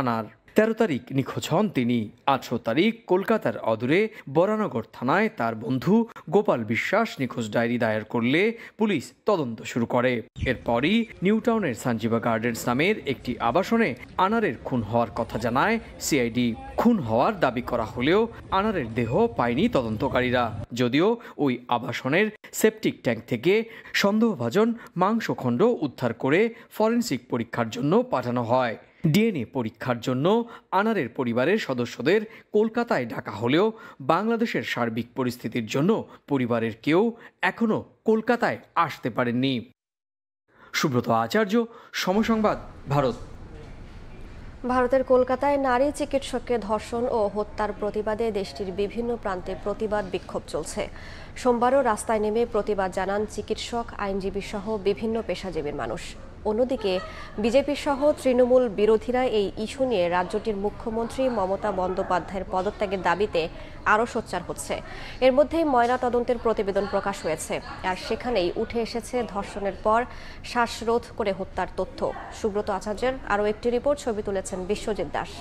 আনার। 13 তারিখ নিখোঁজ হন তিনি। 18 তারিখ কলকাতার অদূরে বরানগর থানায় তার বন্ধু গোপাল বিশ্বাস নিখোঁজ ডায়েরি দায়ের করলে পুলিশ তদন্ত শুরু করে। এরপরই নিউ টাউনের সঞ্জীবা গার্ডেন্স নামের একটি আবাসনে আনারের খুন হওয়ার কথা জানায় সিআইডি। খুন হওয়ার দাবি করা হলেও আনারের দেহ পায়নি তদন্তকারীরা, যদিও ওই আবাসনের সেপটিক ট্যাঙ্ক থেকে সন্দেহভাজন মাংসখণ্ড উদ্ধার করে ফরেনসিক পরীক্ষার জন্য পাঠানো হয়। ডিএনএ পরীক্ষার জন্য আনারের পরিবারের সদস্যদের কলকাতায় ডাকা হলেও বাংলাদেশের সার্বিক পরিস্থিতির জন্য পরিবারের কেউ এখনও কলকাতায় আসতে পারেননি। সুব্রত আচার্য, সময় সংবাদ, ভারত। ভারতের কলকাতায় নারী চিকিৎসককে ধর্ষণ ও হত্যার প্রতিবাদে দেশটির বিভিন্ন প্রান্তে প্রতিবাদ বিক্ষোভ চলছে। সোমবারও রাস্তায় নেমে প্রতিবাদ জানান চিকিৎসক, আইনজীবী সহ বিভিন্ন পেশাজীবীর মানুষ। অন্যদিকে বিজেপি সহ তৃণমূল বিরোধীরা এই ইস্যু নিয়ে রাজ্যটির মুখ্যমন্ত্রী মমতা বন্দ্যোপাধ্যায়ের পদত্যাগের দাবিতে আরও সোচ্চার হচ্ছে। এর মধ্যেই ময়না তদন্তের প্রতিবেদন প্রকাশ হয়েছে, আর সেখানেই উঠে এসেছে ধর্ষণের পর শ্বাসরোধ করে হত্যার তথ্য। সুব্রত আচার্যের আরও একটি রিপোর্ট, ছবি তুলেছেন বিশ্বজিৎ দাস।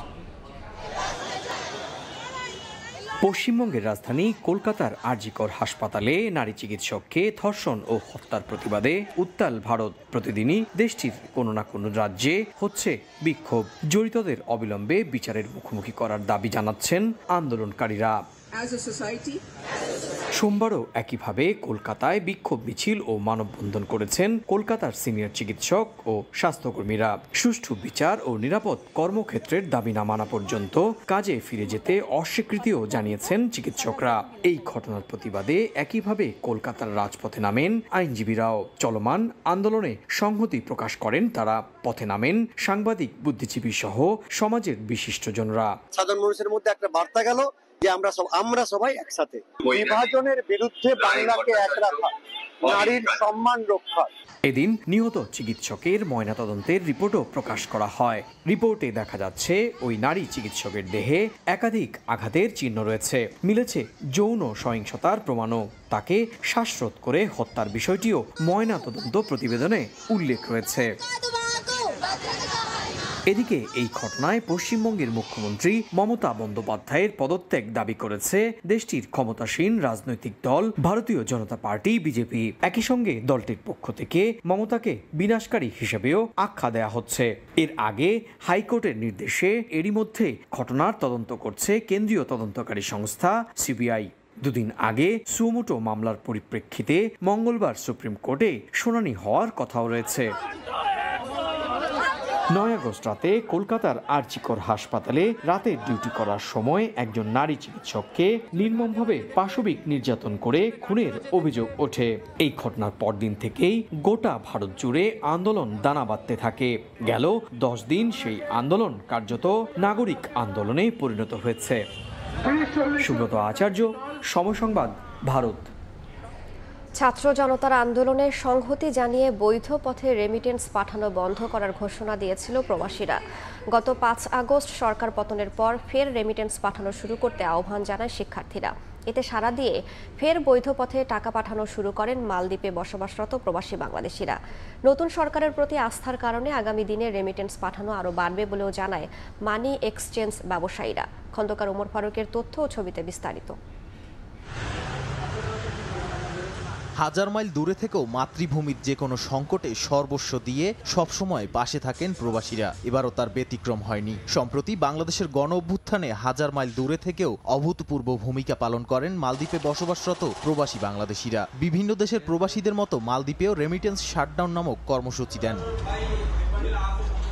পশ্চিমবঙ্গের রাজধানী কলকাতার আরজিকর হাসপাতালে নারী চিকিৎসককে ধর্ষণ ও হত্যার প্রতিবাদে উত্তাল ভারত। প্রতিদিনই দেশটির কোনো না কোনো রাজ্যে হচ্ছে বিক্ষোভ। জড়িতদের অবিলম্বে বিচারের মুখোমুখি করার দাবি জানাচ্ছেন আন্দোলনকারীরা। সোমবারও একইভাবে কলকাতায় বিক্ষোভ মিছিল ও মানববন্ধন করেছেন কলকাতার সিনিয়র চিকিৎসক ও স্বাস্থ্যকর্মীরা। সুষ্ঠু বিচার ও নিরাপদ কর্মক্ষেত্রের দাবি না মানা পর্যন্ত কাজে ফিরে যেতে অস্বীকৃতিও জানিয়েছেন চিকিৎসকরা। এই ঘটনার প্রতিবাদে একইভাবে কলকাতার রাজপথে নামেন আইনজীবীরাও। চলমান আন্দোলনে সংহতি প্রকাশ করেন তারা। পথে নামেন সাংবাদিক, বুদ্ধিজীবী সহ সমাজের বিশিষ্টজনরা। সাধারণ মানুষের মধ্যে একটা বার্তা গেল যে আমরা সবাই একসাথে। বিভাজনের বিরুদ্ধে বাংলাকে এক রাখা, নারীর সম্মান রক্ষা। এদিন নিহত চিকিৎসকের ময়নাতদন্তের রিপোর্টও প্রকাশ করা হয়। রিপোর্টে দেখা যাচ্ছে ওই নারী চিকিৎসকের দেহে একাধিক আঘাতের চিহ্ন রয়েছে। মিলেছে যৌন সহিংসতার প্রমাণও। তাকে শ্বাসরোধ করে হত্যার বিষয়টিও ময়নাতদন্ত প্রতিবেদনে উল্লেখ রয়েছে। এদিকে এই ঘটনায় পশ্চিমবঙ্গের মুখ্যমন্ত্রী মমতা বন্দ্যোপাধ্যায়ের পদত্যাগ দাবি করেছে দেশটির ক্ষমতাসীন রাজনৈতিক দল ভারতীয় জনতা পার্টি বিজেপি। একই সঙ্গে দলটির পক্ষ থেকে মমতাকে বিনাশকারী হিসেবেও আখ্যা দেয়া হচ্ছে। এর আগে হাইকোর্টের নির্দেশে এরই মধ্যে ঘটনার তদন্ত করছে কেন্দ্রীয় তদন্তকারী সংস্থা সিবিআই। দুদিন আগে সুমোটো মামলার পরিপ্রেক্ষিতে মঙ্গলবার সুপ্রিম কোর্টে শুনানি হওয়ার কথাও রয়েছে। 9 আগস্ট রাতে কলকাতার আরজিকর হাসপাতালে রাতের ডিউটি করার সময় একজন নারী চিকিৎসককে নির্মমভাবে পাশবিক নির্যাতন করে খুনের অভিযোগ ওঠে। এই ঘটনার পরদিন থেকেই গোটা ভারত জুড়ে আন্দোলন দানা বাঁধতে থাকে। গেল 10 দিন সেই আন্দোলন কার্যত নাগরিক আন্দোলনে পরিণত হয়েছে। সুব্রত আচার্য, সময় সংবাদ, ভারত। ছাত্র জনতার আন্দোলনের সংহতি জানিয়ে বৈধ পথে রেমিটেন্স পাঠানো বন্ধ করার ঘোষণা দিয়েছিল প্রবাসীরা। গত 5 আগস্ট সরকার পতনের পর ফের রেমিটেন্স পাঠানো শুরু করতে আহ্বান জানায় শিক্ষার্থীরা। এতে সাড়া দিয়ে ফের বৈধ পথে টাকা পাঠানো শুরু করেন মালদ্বীপে বসবাসরত প্রবাসী বাংলাদেশিরা। নতুন সরকারের প্রতি আস্থার কারণে আগামী দিনে রেমিটেন্স পাঠানো আরও বাড়বে বলেও জানায় মানি এক্সচেঞ্জ ব্যবসায়ীরা। খন্দকার ওমর ফারুকের তথ্য ও ছবিতে বিস্তারিত। হাজার মাইল দূরে থেকেও মাতৃভূমির যে কোনো সংকটে সর্বস্ব দিয়ে সবসময় পাশে থাকেন প্রবাসীরা। এবারও তার ব্যতিক্রম হয়নি। সম্প্রতি বাংলাদেশের গণ অভ্যুত্থানে হাজার মাইল দূরে থেকেও অভূতপূর্ব ভূমিকা পালন করেন মালদ্বীপে বসবাসরত প্রবাসী বাংলাদেশিরা। বিভিন্ন দেশের প্রবাসীদের মতো মালদ্বীপেও রেমিটেন্স শাটডাউন নামক কর্মসূচি দেন।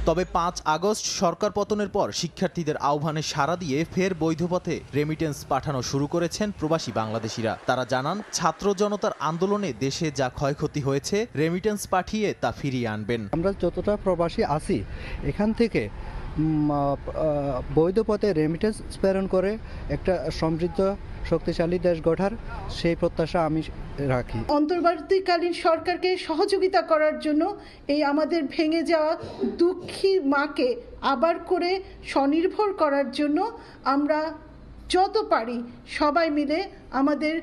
তবে 5 আগস্ট সরকার পতনের পর শিক্ষার্থীদের আহ্বানে সাড়া দিয়ে ফের বৈধ পথে রেমিটেন্স পাঠানো শুরু করেছেন প্রবাসী বাংলাদেশিরা। তারা জানান, ছাত্র জনতার আন্দোলনে দেশে যা ক্ষয়ক্ষতি হয়েছে রেমিটেন্স পাঠিয়ে তা ফিরিয়ে আনবেন। আমরা যতটা প্রবাসী আছি এখান থেকে বৈধ পথে রেমিটেন্স প্রেরণ করে একটা সমৃদ্ধ শক্তিশালী দেশ গড়ার সেই প্রত্যাশা আমি রাখি। অন্তর্বর্তীকালীন সরকারকে সহযোগিতা করার জন্য এই আমাদের ভেঙে যাওয়া দুঃখী মাকে আবার করে স্বনির্ভর করার জন্য আমরা যত পারি সবাই মিলে আমাদের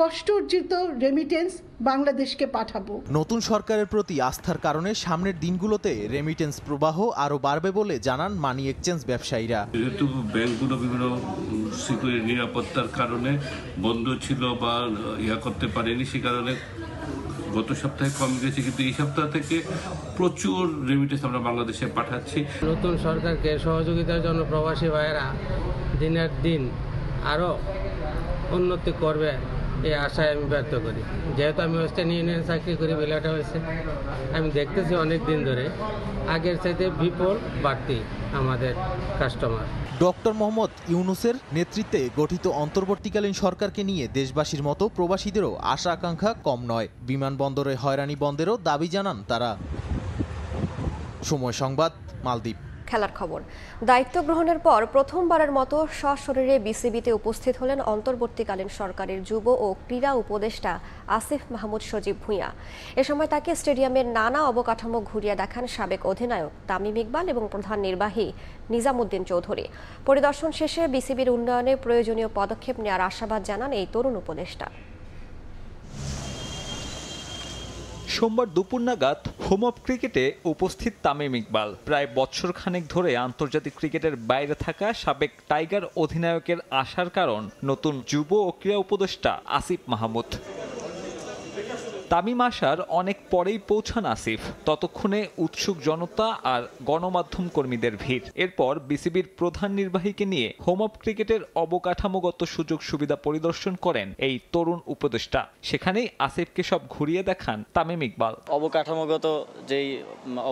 কষ্টার্জিত রেমিটেন্স বাংলাদেশকে পাঠাবো। নতুন সরকারের প্রতি আস্থার কারণে সামনের দিনগুলোতে রেমিটেন্স প্রবাহ আরও বাড়বে বলে জানান মানি এক্সচেঞ্জ ব্যবসায়ীরা। যেহেতু ব্যাংকগুলো বিভিন্ন সিকিউরিটি নিরাপত্তার কারণে বন্ধ ছিল বা করতে পারেনি, সে কারণে গত সপ্তাহে কম গেছে, কিন্তু এই সপ্তাহ থেকে প্রচুর রেমিটেন্স আমরা বাংলাদেশে পাঠাচ্ছি। নতুন সরকারকে সহযোগিতার জন্য প্রবাসী ভাইয়েরা দিনের দিন আরও উন্নতি করবে এই আশায় আমি ব্যর্থ করি। যেহেতু আমি ওয়েস্টার্ন ইউনিয়নে চাকরি করি, বেলাটা হয়েছে, আমি দেখতেছি অনেক দিন ধরে আগের চাইতে বিপুল বাড়তি আমাদের কাস্টমার। ডক্টর মোহাম্মদ ইউনুসের নেতৃত্বে গঠিত অন্তর্বর্তীকালীন সরকারকে নিয়ে দেশবাসীর মতো প্রবাসীদেরও আশা আকাঙ্ক্ষা কম নয়। বিমানবন্দরে হয়রানি বন্ধেরও দাবি জানান তারা। সময় সংবাদ, মালদ্বীপ। খেলার খবর। দায়িত্ব গ্রহণের পর প্রথমবারের মতো সশরীরে বিসিবিতে উপস্থিত হলেন অন্তর্বর্তীকালীন সরকারের যুব ও ক্রীড়া উপদেষ্টা আসিফ মাহমুদ সজীব ভূঁইয়া। এ সময় তাকে স্টেডিয়ামের নানা অবকাঠামো ঘুরিয়ে দেখান সাবেক অধিনায়ক তামিম ইকবাল এবং প্রধান নির্বাহী নিজামুদ্দিন চৌধুরী। পরিদর্শন শেষে বিসিবির উন্নয়নে প্রয়োজনীয় পদক্ষেপ নেওয়ার আশাবাদ জানান এই তরুণ উপদেষ্টা। সোমবার দুপুর নাগাদ হোম অফ ক্রিকেটে উপস্থিত তামিম ইকবাল। প্রায় বছরখানেক ধরে আন্তর্জাতিক ক্রিকেটের বাইরে থাকা সাবেক টাইগার অধিনায়কের আসার কারণ নতুন যুব ও ক্রীড়া উপদেষ্টা আসিফ মাহমুদ। তামিম আসার অনেক পরেই পৌঁছান আসিফ। ততক্ষণে উৎসুক জনতা আর গণমাধ্যম কর্মীদের ভিড়। এরপর বিসিবির প্রধান নির্বাহীকে নিয়ে হোম অফ ক্রিকেটের অবকাঠামোগত সুযোগ সুবিধা পরিদর্শন করেন এই তরুণ উপদেষ্টা। সেখানেই আসিফকে সব ঘুরিয়ে দেখান তামিম ইকবাল। অবকাঠামোগত যেই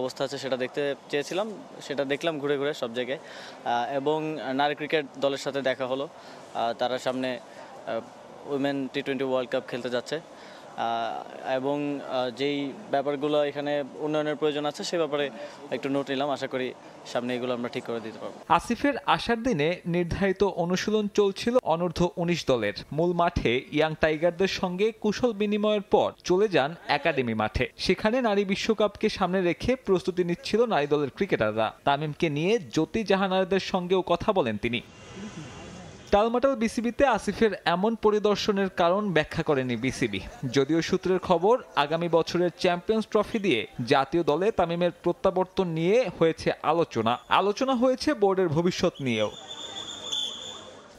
অবস্থা আছে সেটা দেখতে চেয়েছিলাম, সেটা দেখলাম ঘুরে ঘুরে সব জায়গায়। এবং নারী ক্রিকেট দলের সাথে দেখা হলো, তারা সামনে উইমেন টি20 ওয়ার্ল্ড কাপ খেলতে যাচ্ছে এবং যেই ব্যাপারগুলো এখানে উন্নয়নের প্রয়োজন আছে সে ব্যাপারে একটু নোট নিলাম। আশা করি সামনে এগুলো আমরা ঠিক করে দিতে পারবো। আসিফের আসার দিনে নির্ধারিত অনুশীলন চলছিল অনূর্ধ্ব 19 দলের। মূল মাঠে ইয়াং টাইগারদের সঙ্গে কুশল বিনিময়ের পর চলে যান একাডেমি মাঠে। সেখানে নারী বিশ্বকাপকে সামনে রেখে প্রস্তুতি নিচ্ছিল নারী দলের ক্রিকেটাররা। তামিমকে নিয়ে জ্যোতি জাহানারাদের সঙ্গেও কথা বলেন তিনি। টালমাটাল বিসিবিতে আসিফের এমন পরিদর্শনের কারণ ব্যাখ্যা করেনি বিসিবি। যদিও সূত্রের খবর, আগামী বছরের চ্যাম্পিয়ন্স ট্রফি দিয়ে জাতীয় দলে তামিমের প্রত্যাবর্তন নিয়ে হয়েছে আলোচনা হয়েছে বোর্ডের ভবিষ্যৎ নিয়েও।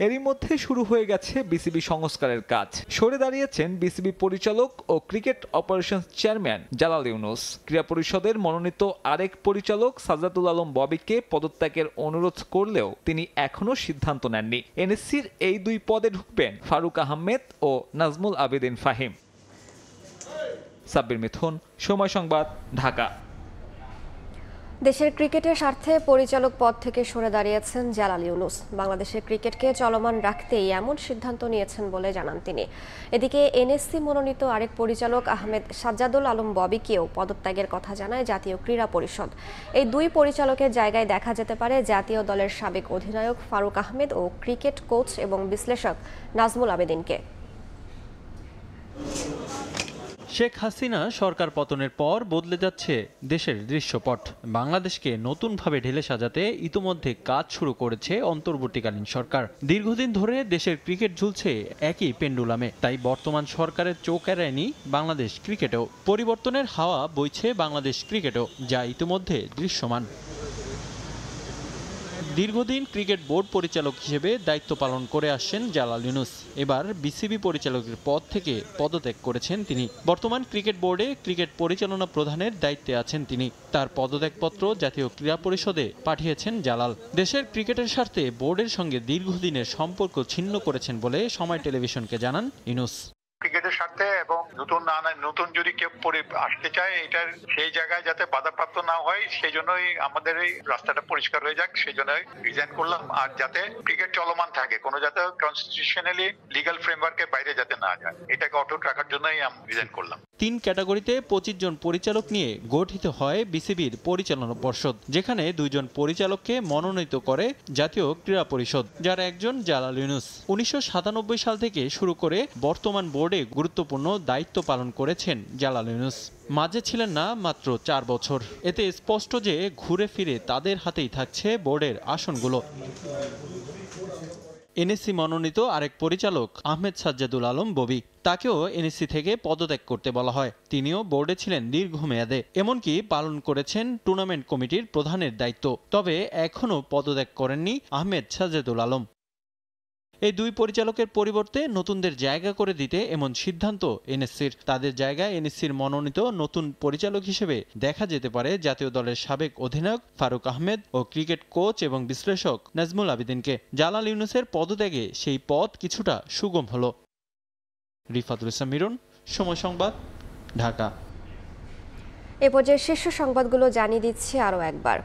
এরই মধ্যে শুরু হয়ে গেছে বিসিবি সংস্কারের কাজ। সরে দাঁড়িয়েছেন বিসিবি পরিচালক ও cricket operations chairman Jalal Yunus. ক্রীড়া পরিষদের মনোনীত আরেক পরিচালক সাজ্জাদুল আলম ববিকে পদত্যাগের অনুরোধ করলেও তিনি এখনো সিদ্ধান্ত নেননি। এনএসসির এই দুই পদে ঢুকবেন ফারুক আহমেদ ও নাজমুল আবেদিন ফাহিম। সাব্বির মিথুন, সময় সংবাদ, ঢাকা। দেশের ক্রিকেটের স্বার্থে পরিচালক পদ থেকে সরে দাঁড়িয়েছেন জালাল ইউনুস। বাংলাদেশের ক্রিকেটকে চলমান রাখতেই এমন সিদ্ধান্ত নিয়েছেন বলে জানান তিনি। এদিকে এনএসসি মনোনীত আরেক পরিচালক আহমেদ সাজ্জাদুল আলম ববিকেও পদত্যাগের কথা জানায় জাতীয় ক্রীড়া পরিষদ। এই দুই পরিচালকের জায়গায় দেখা যেতে পারে জাতীয় দলের সাবেক অধিনায়ক ফারুক আহমেদ ও ক্রিকেট কোচ এবং বিশ্লেষক নাজমুল আবেদিনকে। শেখ হাসিনা সরকার পতনের পর বদলে যাচ্ছে দেশের দৃশ্যপট। বাংলাদেশকে নতুনভাবে ঢেলে সাজাতে ইতোমধ্যে কাজ শুরু করেছে অন্তর্বর্তীকালীন সরকার। দীর্ঘদিন ধরে দেশের ক্রিকেট ঝুলছে একই পেন্ডুলামে। তাই বর্তমান সরকারের চোখ এড়ায়নি বাংলাদেশ ক্রিকেটেও। পরিবর্তনের হাওয়া বইছে বাংলাদেশ ক্রিকেটেও, যা ইতোমধ্যে দৃশ্যমান। দীর্ঘদিন ক্রিকেট বোর্ড পরিচালক হিসেবে দায়িত্ব পালন করে আসছেন জালাল ইউনুস। এবার বিসিবি পরিচালকের পদ থেকে পদত্যাগ করেছেন তিনি। বর্তমান ক্রিকেট বোর্ডে ক্রিকেট পরিচালনা প্রধানের দায়িত্বে আছেন তিনি। তার পদত্যাগপত্র জাতীয় ক্রীড়া পরিষদে পাঠিয়েছেন জালাল। দেশের ক্রিকেটের স্বার্থে বোর্ডের সঙ্গে দীর্ঘদিনের সম্পর্ক ছিন্ন করেছেন বলে সময় টেলিভিশনকে জানান ইউনুস। ক্রিকেটের স্বার্থে এবং নতুন যদি কেউ আসতে চায়, এটার সেই জায়গায় যাতে বাধাপ্রাপ্ত না হয়, সেই জন্যই আমাদের এই রাস্তাটা পরিষ্কার হয়ে যাক, সেই জন্যই রিজাইন করলাম। আর যাতে ক্রিকেট চলমান থাকে, কোনো যাতে কনস্টিটিউশনালি লিগ্যাল ফ্রেমওয়ার্কের বাইরে যাতে না যায়, এটাকে অটুট রাখার জন্যই আমি রিজাইন করলাম। 3 ক্যাটাগরিতে 25 জন পরিচালক নিয়ে গঠিত হয় বিসিবির পরিচালনা পর্ষদ, যেখানে 2 জন পরিচালককে মনোনীত করে জাতীয় ক্রীড়া পরিষদ, যার একজন জালাল ইউনুস। 1997 সাল থেকে শুরু করে বর্তমান বোর্ডে গুরুত্বপূর্ণ দায়িত্ব পালন করেছেন জালাল ইউনুস। মাঝে ছিলেন না মাত্র 4 বছর। এতে স্পষ্ট যে ঘুরে ফিরে তাদের হাতেই থাকছে বোর্ডের আসনগুলো। এনএসসি মনোনীত আরেক পরিচালক আহমেদ সাজ্জাদুল আলম ববি, তাকেও এনএসসি থেকে পদত্যাগ করতে বলা হয়। তিনিও বোর্ডে ছিলেন দীর্ঘমেয়াদে, এমনকি পালন করেছেন টুর্নামেন্ট কমিটির প্রধানের দায়িত্ব। তবে এখনও পদত্যাগ করেননি আহমেদ সাজ্জাদুল আলম। এই দুই পরিচালকের পরিবর্তে নতুনদের জায়গা করে দিতে এমন সিদ্ধান্ত এনএসসির। তাদের জায়গায় এনএসসির মনোনীত নতুন পরিচালক হিসেবে দেখা যেতে পারে জাতীয় দলের সাবেক অধিনায়ক ফারুক আহমেদ ও ক্রিকেট কোচ এবং বিশ্লেষক নাজমুল আবেদিনকে। জালাল ইউনুসের পদত্যাগে সেই পথ কিছুটা সুগম হলো। রিফাতুল ইসলাম মিরন, সময় সংবাদ, ঢাকা। এ পর্যায়ে শীর্ষ সংবাদগুলো জানিয়ে দিচ্ছি আরও একবার।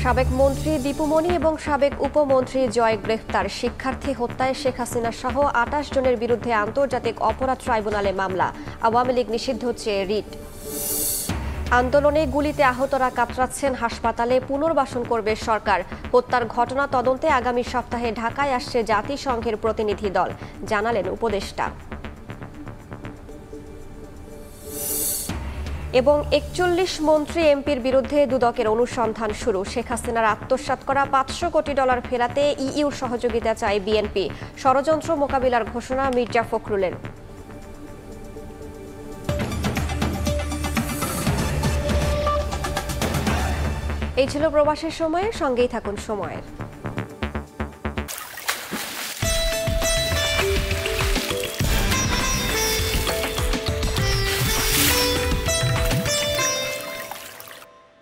সাবেক মন্ত্রী দীপু মনি এবং সাবেক উপমন্ত্রী জয় গ্রেফতার। শিক্ষার্থী হত্যায় শেখ হাসিনা সহ 28 জনের বিরুদ্ধে আন্তর্জাতিক অপরাধ ট্রাইব্যুনালে মামলা। আওয়ামী লীগ নিষিদ্ধ চেয়ে রিট। আন্দোলনে গুলিতে আহতরা কাতরাচ্ছেন, হাসপাতালে পুনর্বাসন করবে সরকার। হত্যার ঘটনা তদন্তে আগামী সপ্তাহে ঢাকায় আসছে জাতিসংঘের প্রতিনিধি দল, জানালেন উপদেষ্টা। এবং 41 মন্ত্রী এমপির বিরুদ্ধে দুদকের অনুসন্ধান শুরু। শেখ হাসিনার আত্মসাৎ করা $500 কোটি ফেরাতে ইইউর সহযোগিতা চায় বিএনপি। ষড়যন্ত্র মোকাবিলার ঘোষণা মির্জা ফখরুলের। এই ছিল প্রবাসের সময়ের সঙ্গেই থাকুন সময়ের।